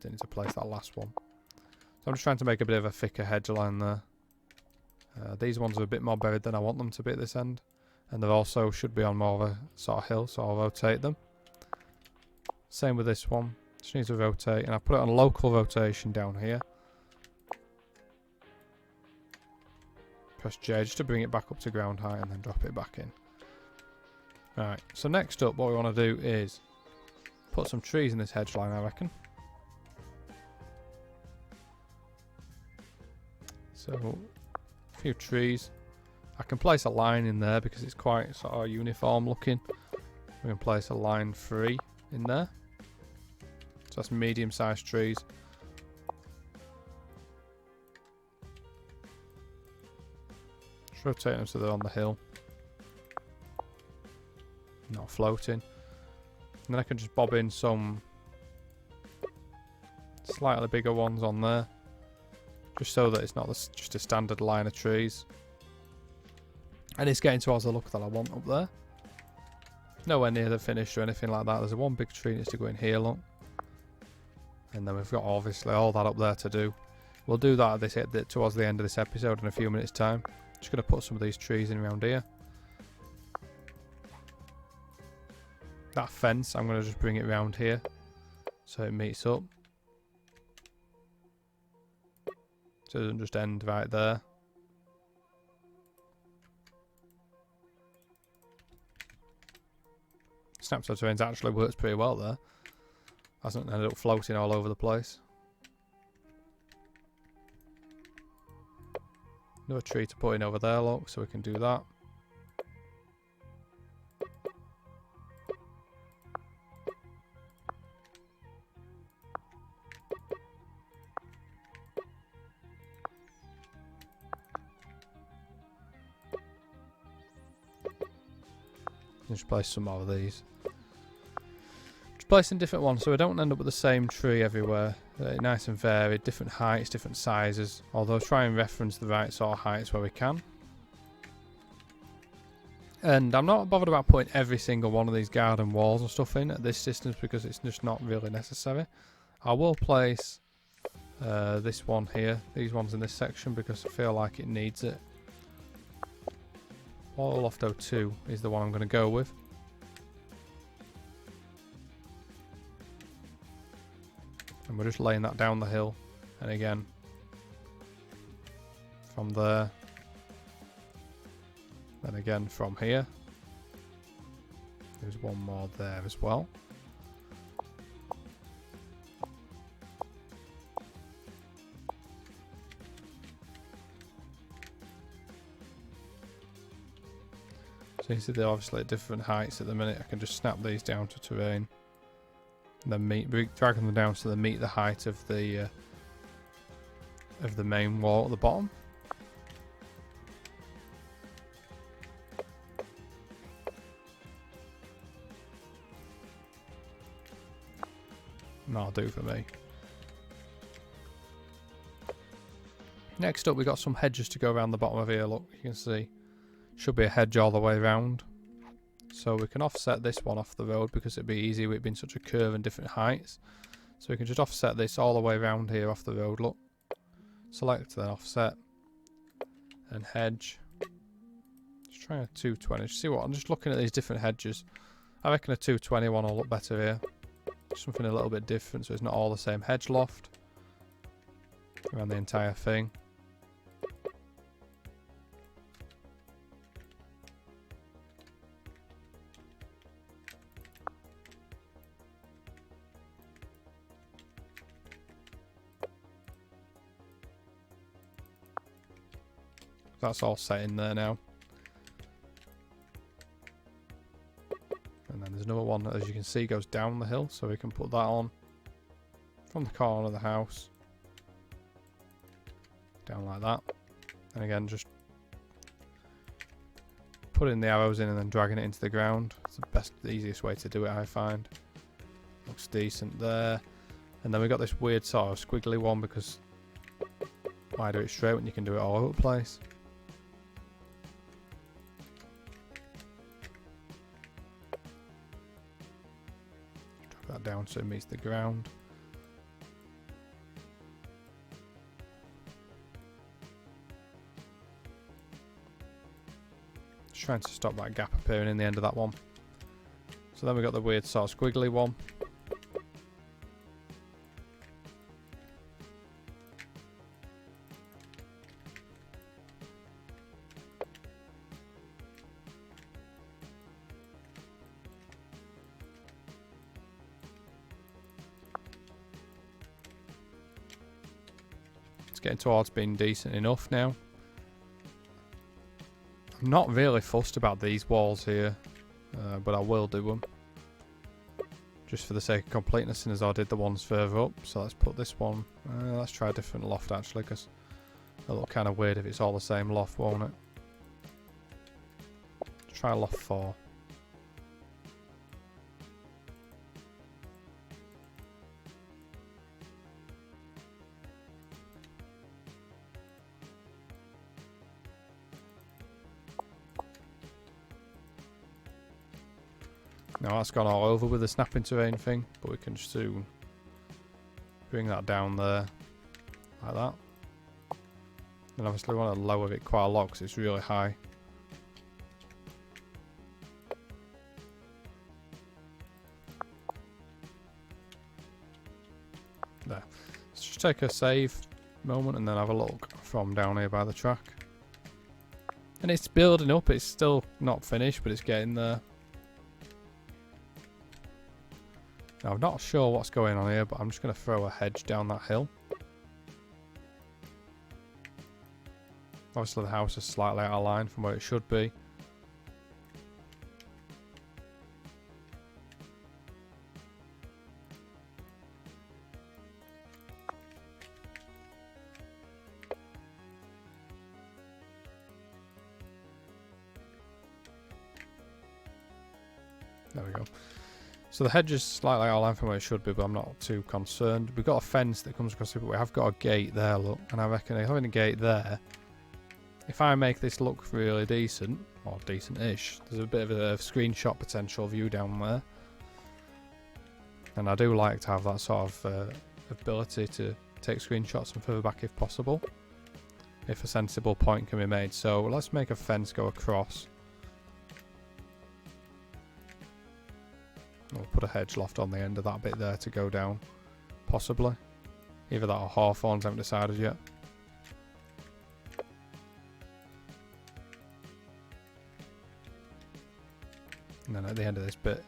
Didn't need to place that last one. So I'm just trying to make a bit of a thicker hedge line there. These ones are a bit more buried than I want them to be at this end. And they also should be on more of a sort of hill, so I'll rotate them. Same with this one. Just need to rotate, and I put it on local rotation down here. Press J just to bring it back up to ground height and then drop it back in. Right, so next up what we want to do is put some trees in this hedge line, I reckon. So, a few trees. I can place a line in there because it's quite sort of uniform looking. We can place a line 3 in there. So that's medium-sized trees. Just rotate them so they're on the hill. Not floating. And then I can just bob in some slightly bigger ones on there. Just so that it's not just a standard line of trees. And it's getting towards the look that I want up there. Nowhere near the finish or anything like that. There's one big tree that needs to go in here, look. And then we've got obviously all that up there to do. We'll do that towards the end of this episode in a few minutes time. Just going to put some of these trees in around here. That fence, I'm going to just bring it around here so it meets up. So it doesn't just end right there. Snapshot terrains actually works pretty well there. Hasn't ended up floating all over the place. Another tree to put in over there, look, so we can do that. Just place some more of these. Just placing different ones so we don't end up with the same tree everywhere. Nice and varied, different heights, different sizes. Although try and reference the right sort of heights where we can. And I'm not bothered about putting every single one of these garden walls and stuff in at this distance because it's just not really necessary. I will place this one here, these ones in this section because I feel like it needs it. Wall Loft 02 is the one I'm going to go with. And we're just laying that down the hill. And again, from there. Then again from here. There's one more there as well. So you see they're obviously at different heights at the minute. I can just snap these down to terrain. And then drag them down so they meet the height of the main wall at the bottom. And that'll do for me. Next up, we got some hedges to go around the bottom of here. Look, you can see. Should be a hedge all the way around. So we can offset this one off the road because it'd be easy with it being such a curve and different heights. So we can just offset this all the way around here off the road, look. Select then offset. And hedge. Just try a 220. Just see what, I'm just looking at these different hedges. I reckon a 220 one will look better here. Something a little bit different so it's not all the same hedge loft. Around the entire thing. That's all set in there now. And then there's another one that, as you can see, goes down the hill, so we can put that on from the corner of the house. Down like that. And again, just putting the arrows in and then dragging it into the ground. It's the best, the easiest way to do it, I find. Looks decent there. And then we got this weird sort of squiggly one, because why do it straight when you can do it all over the place? Drag that down so it meets the ground. Just trying to stop that gap appearing in the end of that one. So then we got the weird sort of squiggly one. Getting towards being decent enough now. I'm not really fussed about these walls here, but I will do them just for the sake of completeness, and as I did the ones further up. So let's put this one, let's try a different loft actually, because it'll look kind of weird if it's all the same loft, won't it? Let's try loft 4. Now that's gone all over with the snapping terrain thing, but we can soon bring that down there, like that. And obviously we want to lower it quite a lot because it's really high. There. Let's just take a save moment and then have a look from down here by the track. And it's building up, it's still not finished, but it's getting there. Now, I'm not sure what's going on here, but I'm just going to throw a hedge down that hill. Obviously, the house is slightly out of line from where it should be. There we go. So the hedge is slightly out of line from where it should be, but I'm not too concerned. We've got a fence that comes across it, but we have got a gate there, look. And I reckon having a gate there, if I make this look really decent, or decent-ish, there's a bit of a screenshot potential view down there. And I do like to have that sort of ability to take screenshots from further back if possible, if a sensible point can be made. So let's make a fence go across. We'll put a hedge loft on the end of that bit there to go down, possibly. Either that or hawthorns, I haven't decided yet. And then at the end of this bit,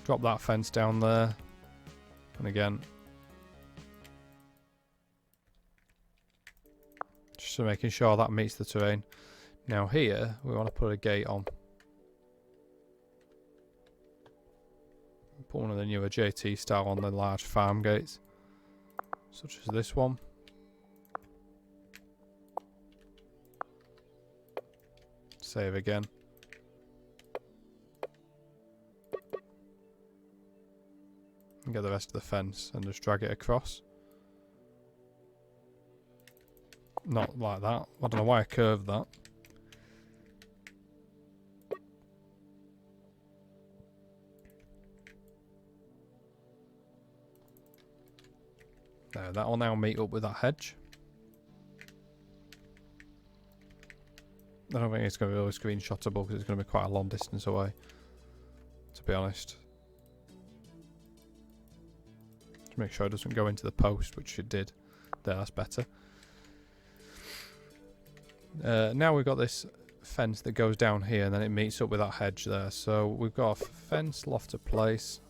drop that fence down there. And again, just making sure that meets the terrain. Now here, we want to put a gate on. Put one of the newer JT style on the large farm gates, such as this one. Save again. And get the rest of the fence and just drag it across. Not like that. I don't know why I curved that. There, that will now meet up with that hedge. I don't think it's going to be really screenshotable because it's going to be quite a long distance away, to be honest. To make sure it doesn't go into the post, which it did. There, that's better. Now we've got this fence that goes down here and then it meets up with that hedge there. So we've got a fence loft to place.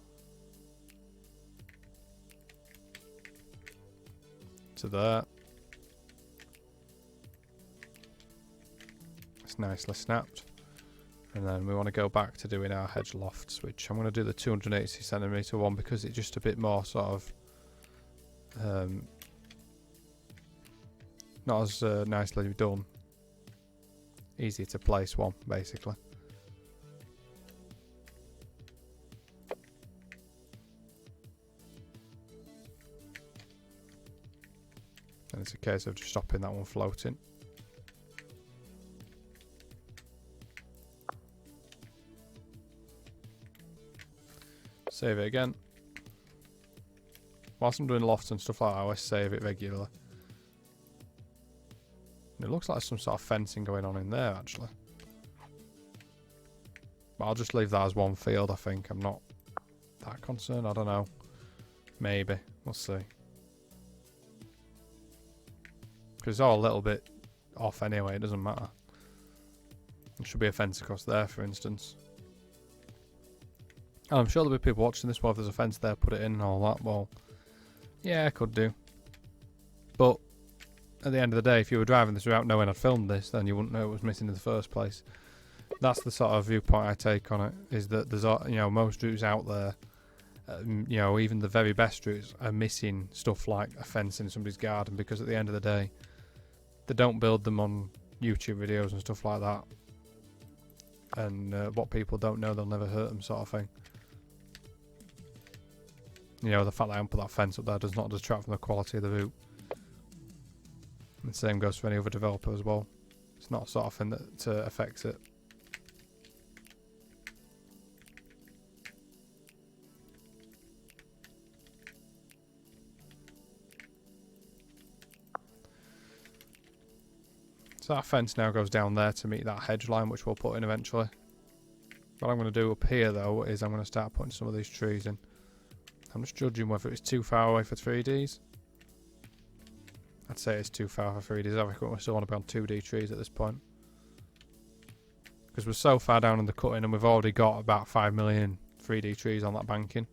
To there. that's nicely snapped. And then we want to go back to doing our hedge lofts, which I'm going to do the 280cm one because it's just a bit more sort of not as nicely done. Easy to place one, basically. And it's a case of just stopping that one floating. Save it again. Whilst I'm doing lofts and stuff like that, I always save it regularly. And it looks like some sort of fencing going on in there, actually. But I'll just leave that as one field, I think. I'm not that concerned. I don't know. Maybe. We'll see. Because it's all a little bit off anyway. It doesn't matter. There should be a fence across there, for instance. And I'm sure there'll be people watching this. Well, if there's a fence there, put it in and all that. Well, yeah, I could do. But at the end of the day, if you were driving this without knowing I'd filmed this, then you wouldn't know it was missing in the first place. That's the sort of viewpoint I take on it, is that there's, you know, most routes out there, you know, even the very best routes are missing stuff like a fence in somebody's garden, because at the end of the day, they don't build them on YouTube videos and stuff like that. And what people don't know, they'll never hurt them, sort of thing. You know, the fact that I haven't put that fence up there does not detract from the quality of the route. And the same goes for any other developer as well. It's not a sort of thing that affects it. So that fence now goes down there to meet that hedge line, which we'll put in eventually. What I'm going to do up here, though, is I'm going to start putting some of these trees in. I'm just judging whether it's too far away for 3Ds. I'd say it's too far for 3Ds. I reckon we still want to be on 2D trees at this point. Because we're so far down in the cutting and we've already got about 5 million 3D trees on that banking.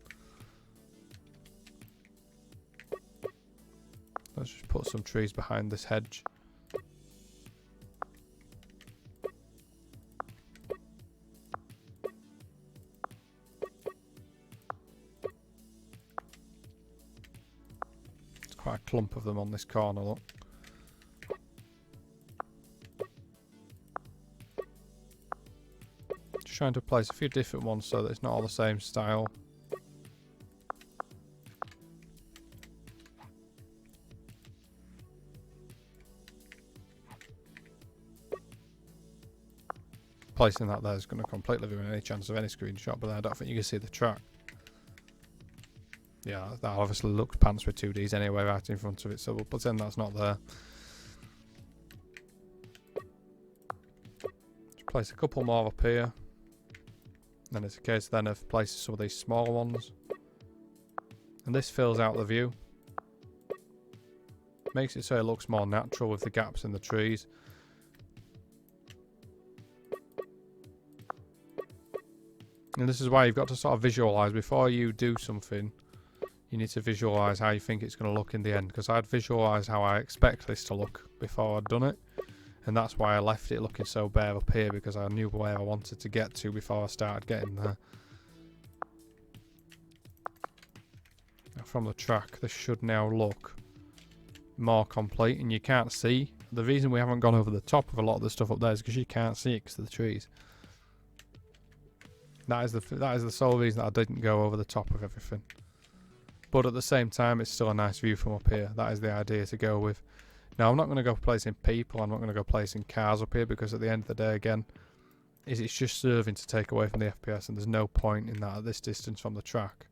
Let's just put some trees behind this hedge. Quite a clump of them on this corner, look. Just trying to place a few different ones so that it's not all the same style. Placing that there is going to completely ruin any chance of any screenshot, but I don't think you can see the track. Yeah, that obviously looks pants with 2Ds anyway right in front of it, so we'll pretend that's not there. Just place a couple more up here. Then it's a case then of placing some of these small ones. And this fills out the view. Makes it so it looks more natural with the gaps in the trees. And this is why you've got to sort of visualise before you do something. You need to visualise how you think it's going to look in the end, because I'd visualise how I expect this to look before I'd done it, and that's why I left it looking so bare up here, because I knew where I wanted to get to before I started getting there. Now from the track, this should now look more complete, and you can't see. The reason we haven't gone over the top of a lot of the stuff up there is because you can't see it because of the trees. That is the sole reason that I didn't go over the top of everything. But at the same time, it's still a nice view from up here. That is the idea to go with. Now, I'm not going to go placing people. I'm not going to go placing cars up here, because at the end of the day, again, it's just serving to take away from the FPS, and there's no point in that at this distance from the track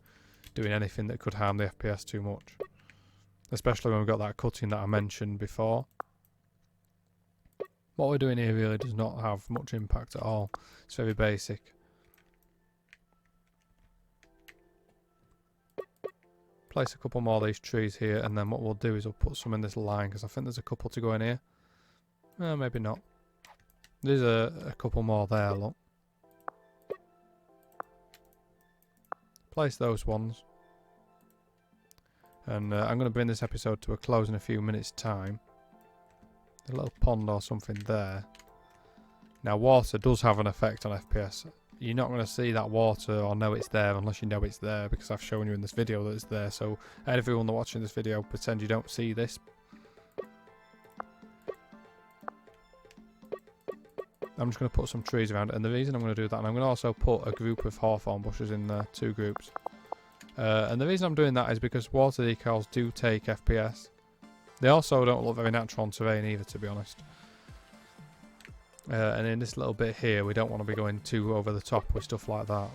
doing anything that could harm the FPS too much. Especially when we've got that cutting that I mentioned before. What we're doing here really does not have much impact at all. It's very basic. Place a couple more of these trees here, and then what we'll do is we'll put some in this line, because I think there's a couple to go in here. Maybe not. There's a couple more there, look. Place those ones. And I'm going to bring this episode to a close in a few minutes' time. A little pond or something there. Now water does have an effect on FPS. You're not going to see that water or know it's there unless you know it's there, because I've shown you in this video that it's there. So everyone that's watching this video, pretend you don't see this. I'm just going to put some trees around it, and the reason I'm going to do that, and I'm going to also put a group of hawthorn bushes in there, 2 groups. And the reason I'm doing that is because water decals do take FPS. They also don't look very natural on terrain either, to be honest. And in this little bit here, we don't want to be going too over the top with stuff like that.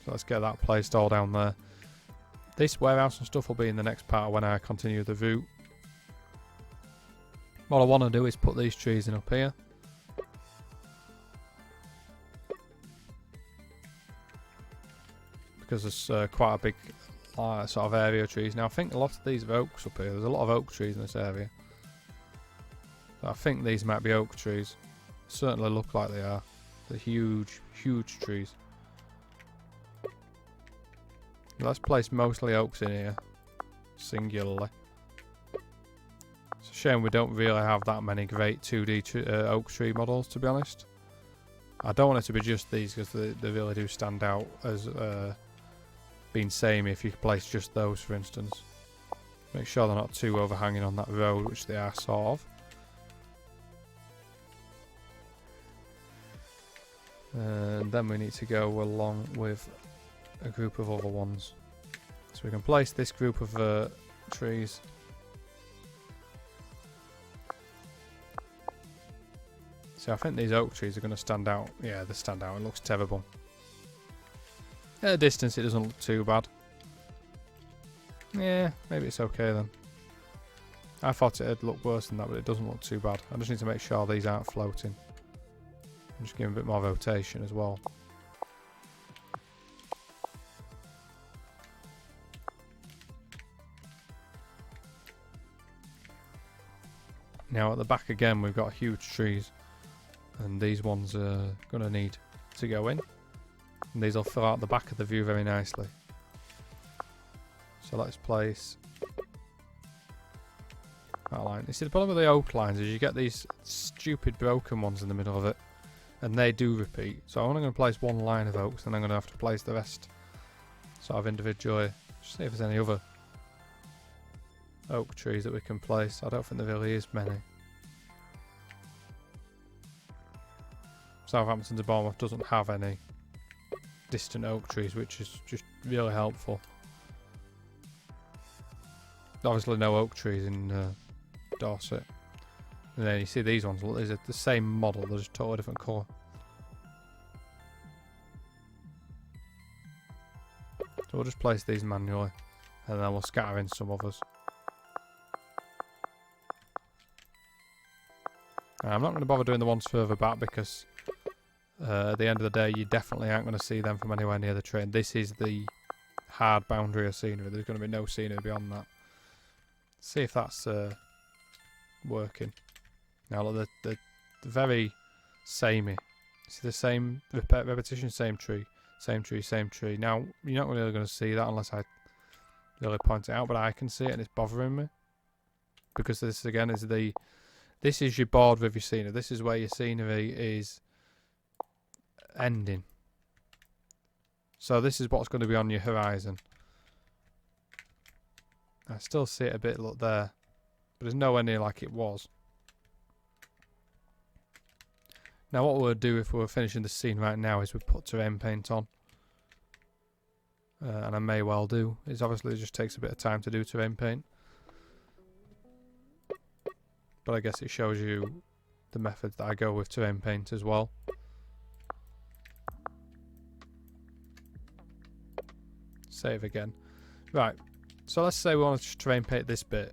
So let's get that placed all down there. This warehouse and stuff will be in the next part when I continue the route. What I want to do is put these trees in up here. Because there's quite a big sort of area of trees. Now I think a lot of these are oaks up here. There's a lot of oak trees in this area. So I think these might be oak trees. Certainly look like they are. They're huge, huge trees. Let's place mostly oaks in here, singularly. It's a shame we don't really have that many great 2D oak tree models, to be honest. I don't want it to be just these because they really do stand out as being samey if you place just those, for instance. Make sure they're not too overhanging on that road, which they are sort of. And then we need to go along with a group of other ones. So we can place this group of trees. So I think these oak trees are going to stand out. Yeah, they stand out. It looks terrible. At a distance, it doesn't look too bad. Yeah, maybe it's okay then. I thought it'd look worse than that, but it doesn't look too bad. I just need to make sure these aren't floating. I'm just giving a bit more rotation as well. Now at the back again, we've got huge trees. And these ones are going to need to go in. And these will fill out the back of the view very nicely. So let's place that line. You see, the problem with the oak lines is you get these stupid broken ones in the middle of it. And they do repeat. So I'm only going to place one line of oaks, and I'm going to have to place the rest sort of individually. Just see if there's any other oak trees that we can place. I don't think there really is many. Southampton to Bournemouth doesn't have any distant oak trees, which is just really helpful. Obviously no oak trees in Dorset. And then you see these ones, these are the same model, they're just totally different colour. So we'll just place these manually, and then we'll scatter in some others. I'm not going to bother doing the ones further back because at the end of the day you definitely aren't going to see them from anywhere near the train. This is the hard boundary of scenery. There's going to be no scenery beyond that. See if that's working. Now look, they're very samey. See the same repetition, same tree, same tree, same tree. Now you're not really going to see that unless I really point it out, but I can see it and it's bothering me. Because this again is this is your board with your scenery. This is where your scenery is ending. So this is what's going to be on your horizon. I still see it a bit, look there. But it's nowhere near like it was. Now what we'll do if we're finishing the scene right now is we put terrain paint on. And I may well do. It obviously just takes a bit of time to do terrain paint. But I guess it shows you the methods that I go with terrain paint as well. Save again. Right, so let's say we want to terrain paint this bit.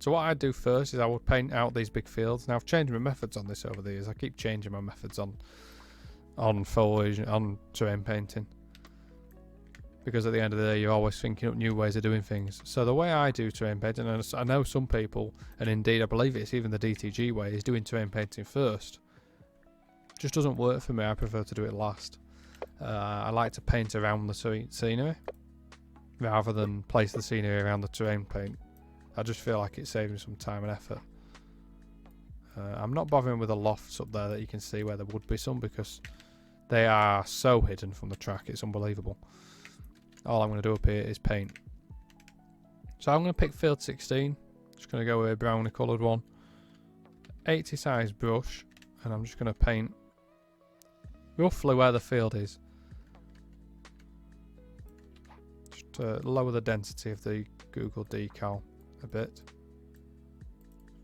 So what I'd do first is I would paint out these big fields. Now I've changed my methods on this over the years. I keep changing my methods on foliage, on terrain painting. Because at the end of the day, you're always thinking up new ways of doing things. So the way I do terrain painting, and I know some people, and indeed I believe it's even the DTG way, is doing terrain painting first. Just doesn't work for me. I prefer to do it last. I like to paint around the scenery rather than place the scenery around the terrain paint. I just feel like it saves me some time and effort. I'm not bothering with the lofts up there that you can see where there would be some, because they are so hidden from the track, it's unbelievable. All I'm going to do up here is paint. So I'm going to pick field 16, just going to go with a browny coloured one. 80 size brush, and I'm just going to paint roughly where the field is. Just to lower the density of the Google decal a bit.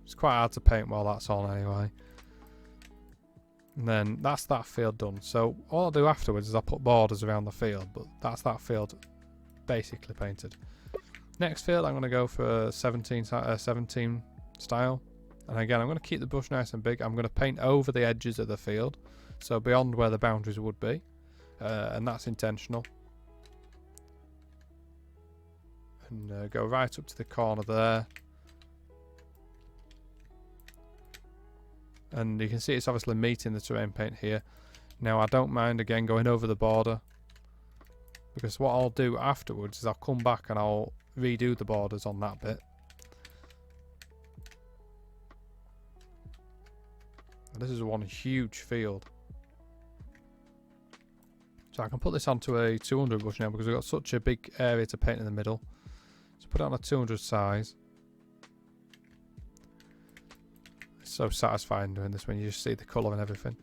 It's quite hard to paint while that's on anyway. And then that's that field done. So all I'll do afterwards is I'll put borders around the field, but that's that field basically painted. Next field I'm going to go for a 17 style. And again, I'm going to keep the brush nice and big. I'm going to paint over the edges of the field, so beyond where the boundaries would be, and that's intentional. And go right up to the corner there. And you can see it's obviously meeting the terrain paint here. Now I don't mind again going over the border, because what I'll do afterwards is I'll come back and I'll redo the borders on that bit. This is one huge field. So I can put this onto a 200 brush now because we've got such a big area to paint in the middle. So put it on a 200 size. It's so satisfying doing this when you just see the colour and everything.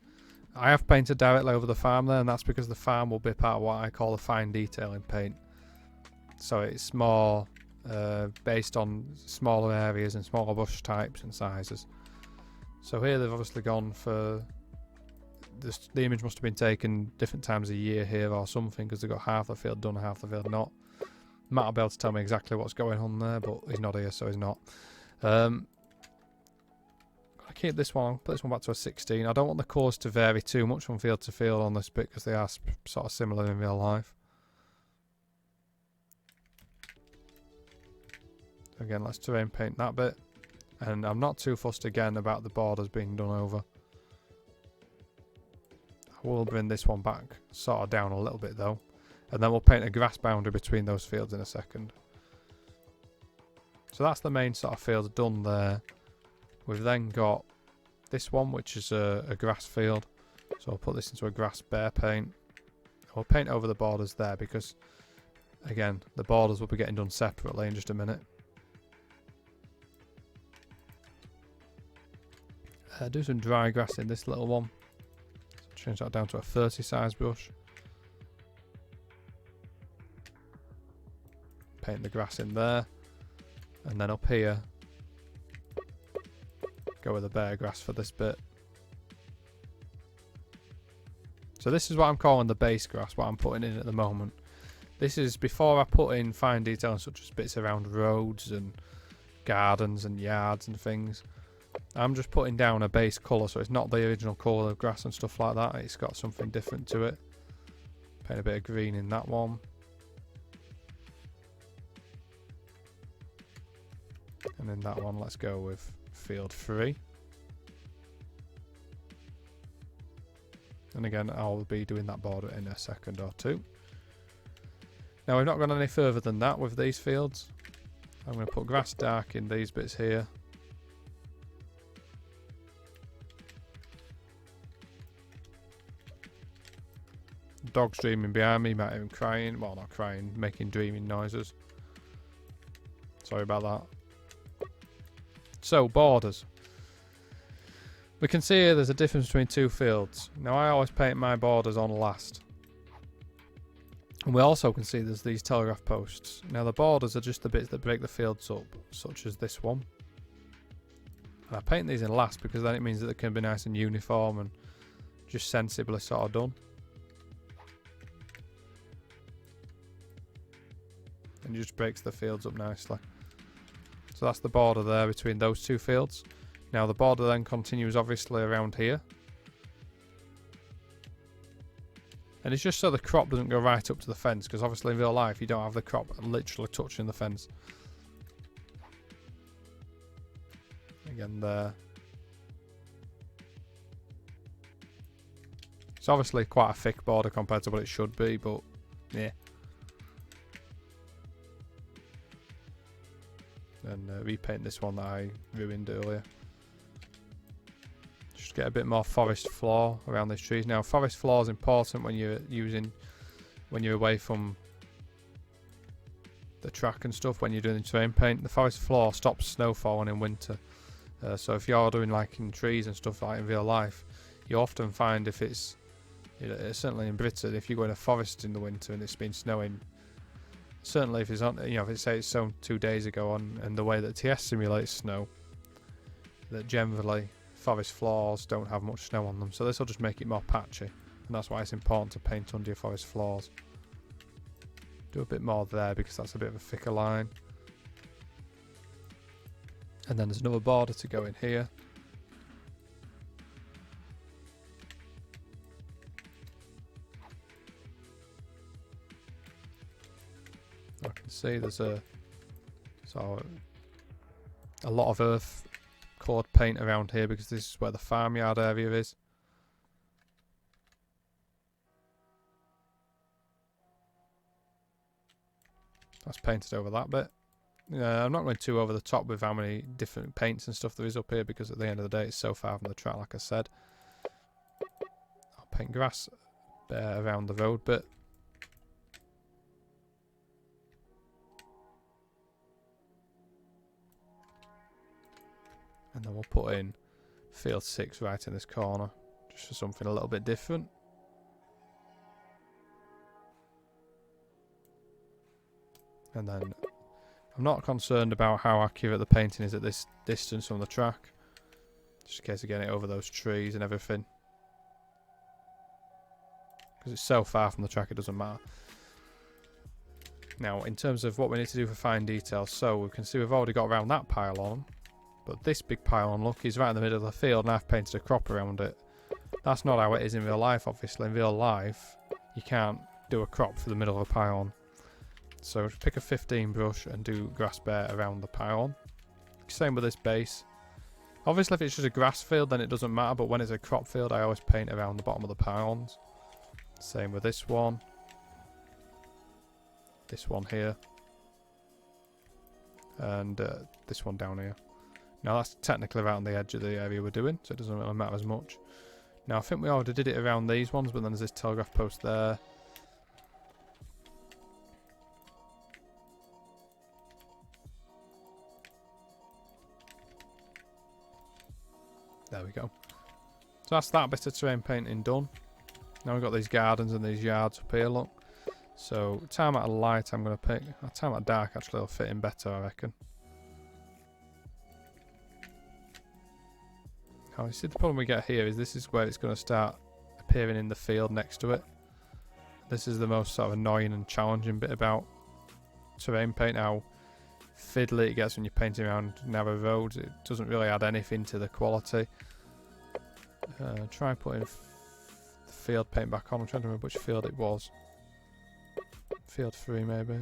I have painted directly over the farm there, and that's because the farm will be part of what I call the fine detailing paint. So it's more based on smaller areas and smaller brush types and sizes. So here they've obviously gone for this. The image must have been taken different times a year here or something, because they've got half the field done, half the field not. Matt will be able to tell me exactly what's going on there, but he's not here, so he's not. I keep this one. I'll put this one back to a 16. I don't want the colours to vary too much from field to field on this bit, because they are sort of similar in real life. Again, let's terrain paint that bit. And I'm not too fussed again about the borders being done over. I will bring this one back sort of down a little bit though. And then we'll paint a grass boundary between those fields in a second. So that's the main sort of field done there. We've then got this one, which is a grass field. So I'll put this into a grass bare paint. We'll paint over the borders there because, again, the borders will be getting done separately in just a minute. Do some dry grass in this little one. So change that down to a 30 size brush. Paint the grass in there. And then up here, go with the bare grass for this bit. So this is what I'm calling the base grass, what I'm putting in at the moment. This is before I put in fine detail such as bits around roads and gardens and yards and things. I'm just putting down a base colour, so it's not the original colour of grass and stuff like that. It's got something different to it. Paint a bit of green in that one. And in that one, let's go with field 3. And again, I'll be doing that border in a second or two. Now we've not gone any further than that with these fields. I'm going to put grass dark in these bits here. Dog's dreaming behind me, might even crying. Well, not crying, making dreaming noises. Sorry about that. So, borders. We can see here there's a difference between two fields. Now, I always paint my borders on last. And we also can see there's these telegraph posts. Now, the borders are just the bits that break the fields up, such as this one. And I paint these in last because then it means that they can be nice and uniform and just sensibly sort of done. And it just breaks the fields up nicely. So that's the border there between those two fields. Now the border then continues obviously around here. And it's just so the crop doesn't go right up to the fence, because obviously in real life you don't have the crop literally touching the fence. Again there. It's obviously quite a thick border compared to what it should be, but yeah. and repaint this one that I ruined earlier. Just get a bit more forest floor around these trees. Now, forest floor is important when you're away from the track and stuff, when you're doing the terrain paint. The forest floor stops snow falling in winter. So if you're doing like in trees and stuff like in real life, you often find if it's, certainly in Britain, if you go in a forest in the winter and it's been snowing, certainly if it's on, if it's say it's sown 2 days ago on, and the way that TS simulates snow, that generally forest floors don't have much snow on them, so this will just make it more patchy, and that's why it's important to paint under your forest floors. Do a bit more there because that's a bit of a thicker line. And then there's another border to go in here. I can see there's a lot of earth coloured paint around here because this is where the farmyard area is. That's painted over that bit. I'm not going too over the top with how many different paints and stuff there is up here because at the end of the day it's so far from the track, like I said. I'll paint grass around the road bit. And then we'll put in field 6 right in this corner, just for something a little bit different. And then I'm not concerned about how accurate the painting is at this distance from the track, just in case of getting it over those trees and everything. Because it's so far from the track it doesn't matter. Now in terms of what we need to do for fine details, so we can see we've already got around that pile on, but this big pile on, look, is right in the middle of the field and I've painted a crop around it. That's not how it is in real life, obviously. In real life you can't do a crop for the middle of a pile on. So just pick a 15 brush and do grass bare around the pylon. Same with this base. Obviously if it's just a grass field then it doesn't matter, but when it's a crop field I always paint around the bottom of the pylons. Same with this one. This one here. And this one down here. Now that's technically around the edge of the area we're doing, so it doesn't really matter as much. Now I think we already did it around these ones, but then there's this telegraph post there. There we go. So that's that bit of terrain painting done. Now we've got these gardens and these yards up here, look. So time out of light I'm going to pick. Time out of dark actually will fit in better, I reckon. Now you see the problem we get here is this is where it's going to start appearing in the field next to it. This is the most sort of annoying and challenging bit about terrain paint, how fiddly it gets when you're painting around narrow roads. It doesn't really add anything to the quality. Try putting the field paint back on. I'm trying to remember which field it was. Field 3 maybe?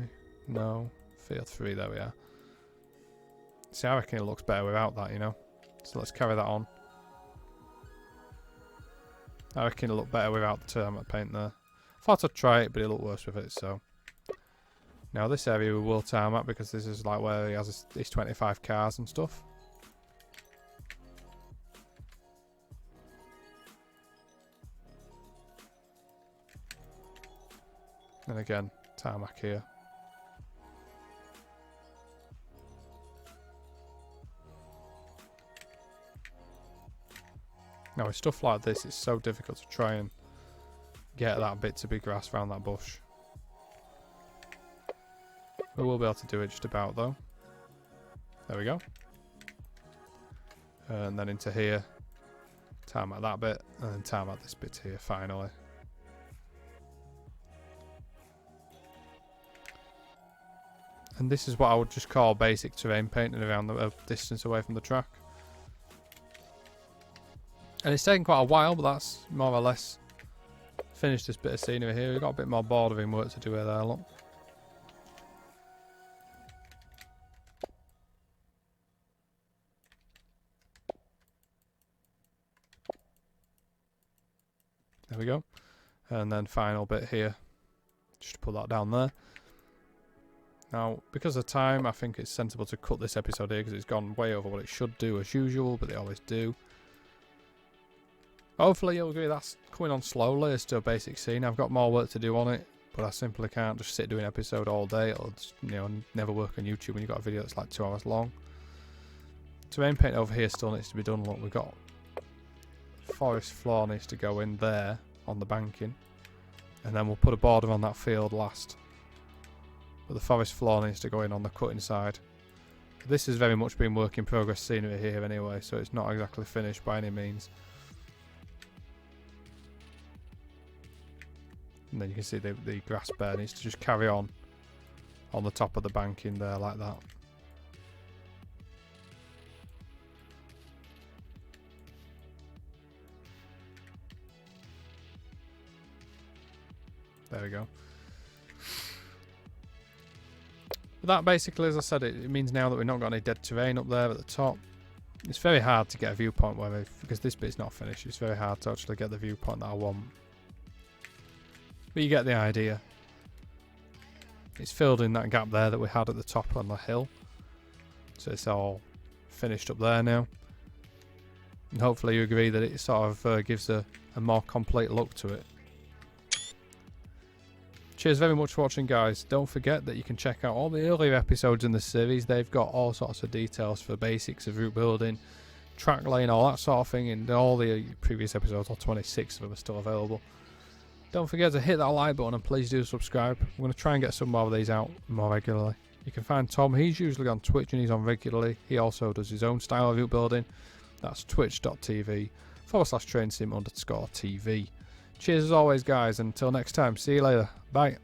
No. Field 3, there we are. See, I reckon it looks better without that, you know. So let's carry that on. I reckon it'll look better without the tarmac paint there. Thought I'd try it, but it'll look worse with it, so. Now this area we will tarmac because this is like where he has his 25 cars and stuff. And again, tarmac here. Now with stuff like this, it's so difficult to try and get that bit to be grass around that bush. We will be able to do it just about though. There we go. And then into here, tarmac that bit, and then tarmac this bit here finally. And this is what I would just call basic terrain painting around the distance away from the track. And it's taken quite a while, but that's more or less finished this bit of scenery here. We've got a bit more bordering work to do here there, look. There we go. And then final bit here. Just put that down there. Now, because of time, I think it's sensible to cut this episode here because it's gone way over what it should do as usual, but they always do. Hopefully you'll agree that's coming on slowly as to a basic scene. I've got more work to do on it, but I simply can't just sit doing an episode all day. It'll just, never work on YouTube when you've got a video that's like 2 hours long. Terrain paint over here still needs to be done. Look, we've got forest floor needs to go in there on the banking, and then we'll put a border on that field last. But the forest floor needs to go in on the cutting side. This has very much been work in progress scenery here anyway, so it's not exactly finished by any means. And then you can see the grass bed needs to just carry on the top of the banking there like that. There we go. But that basically, as I said, it means now that we've not got any dead terrain up there at the top. It's very hard to get a viewpoint because this bit's not finished. It's very hard to actually get the viewpoint that I want. But you get the idea. It's filled in that gap there that we had at the top on the hill. So it's all finished up there now. And hopefully you agree that it sort of gives a more complete look to it. Cheers very much for watching, guys. Don't forget that you can check out all the earlier episodes in the series. They've got all sorts of details for basics of route building, track laying, all that sort of thing. And all the previous episodes, all 26 of them, are still available. Don't forget to hit that like button and please do subscribe. I'm going to try and get some more of these out more regularly. You can find Tom. He's usually on Twitch and he's on regularly. He also does his own style of route building. That's twitch.tv/trainsim_TV. Cheers as always, guys. Until next time, see you later. Bye.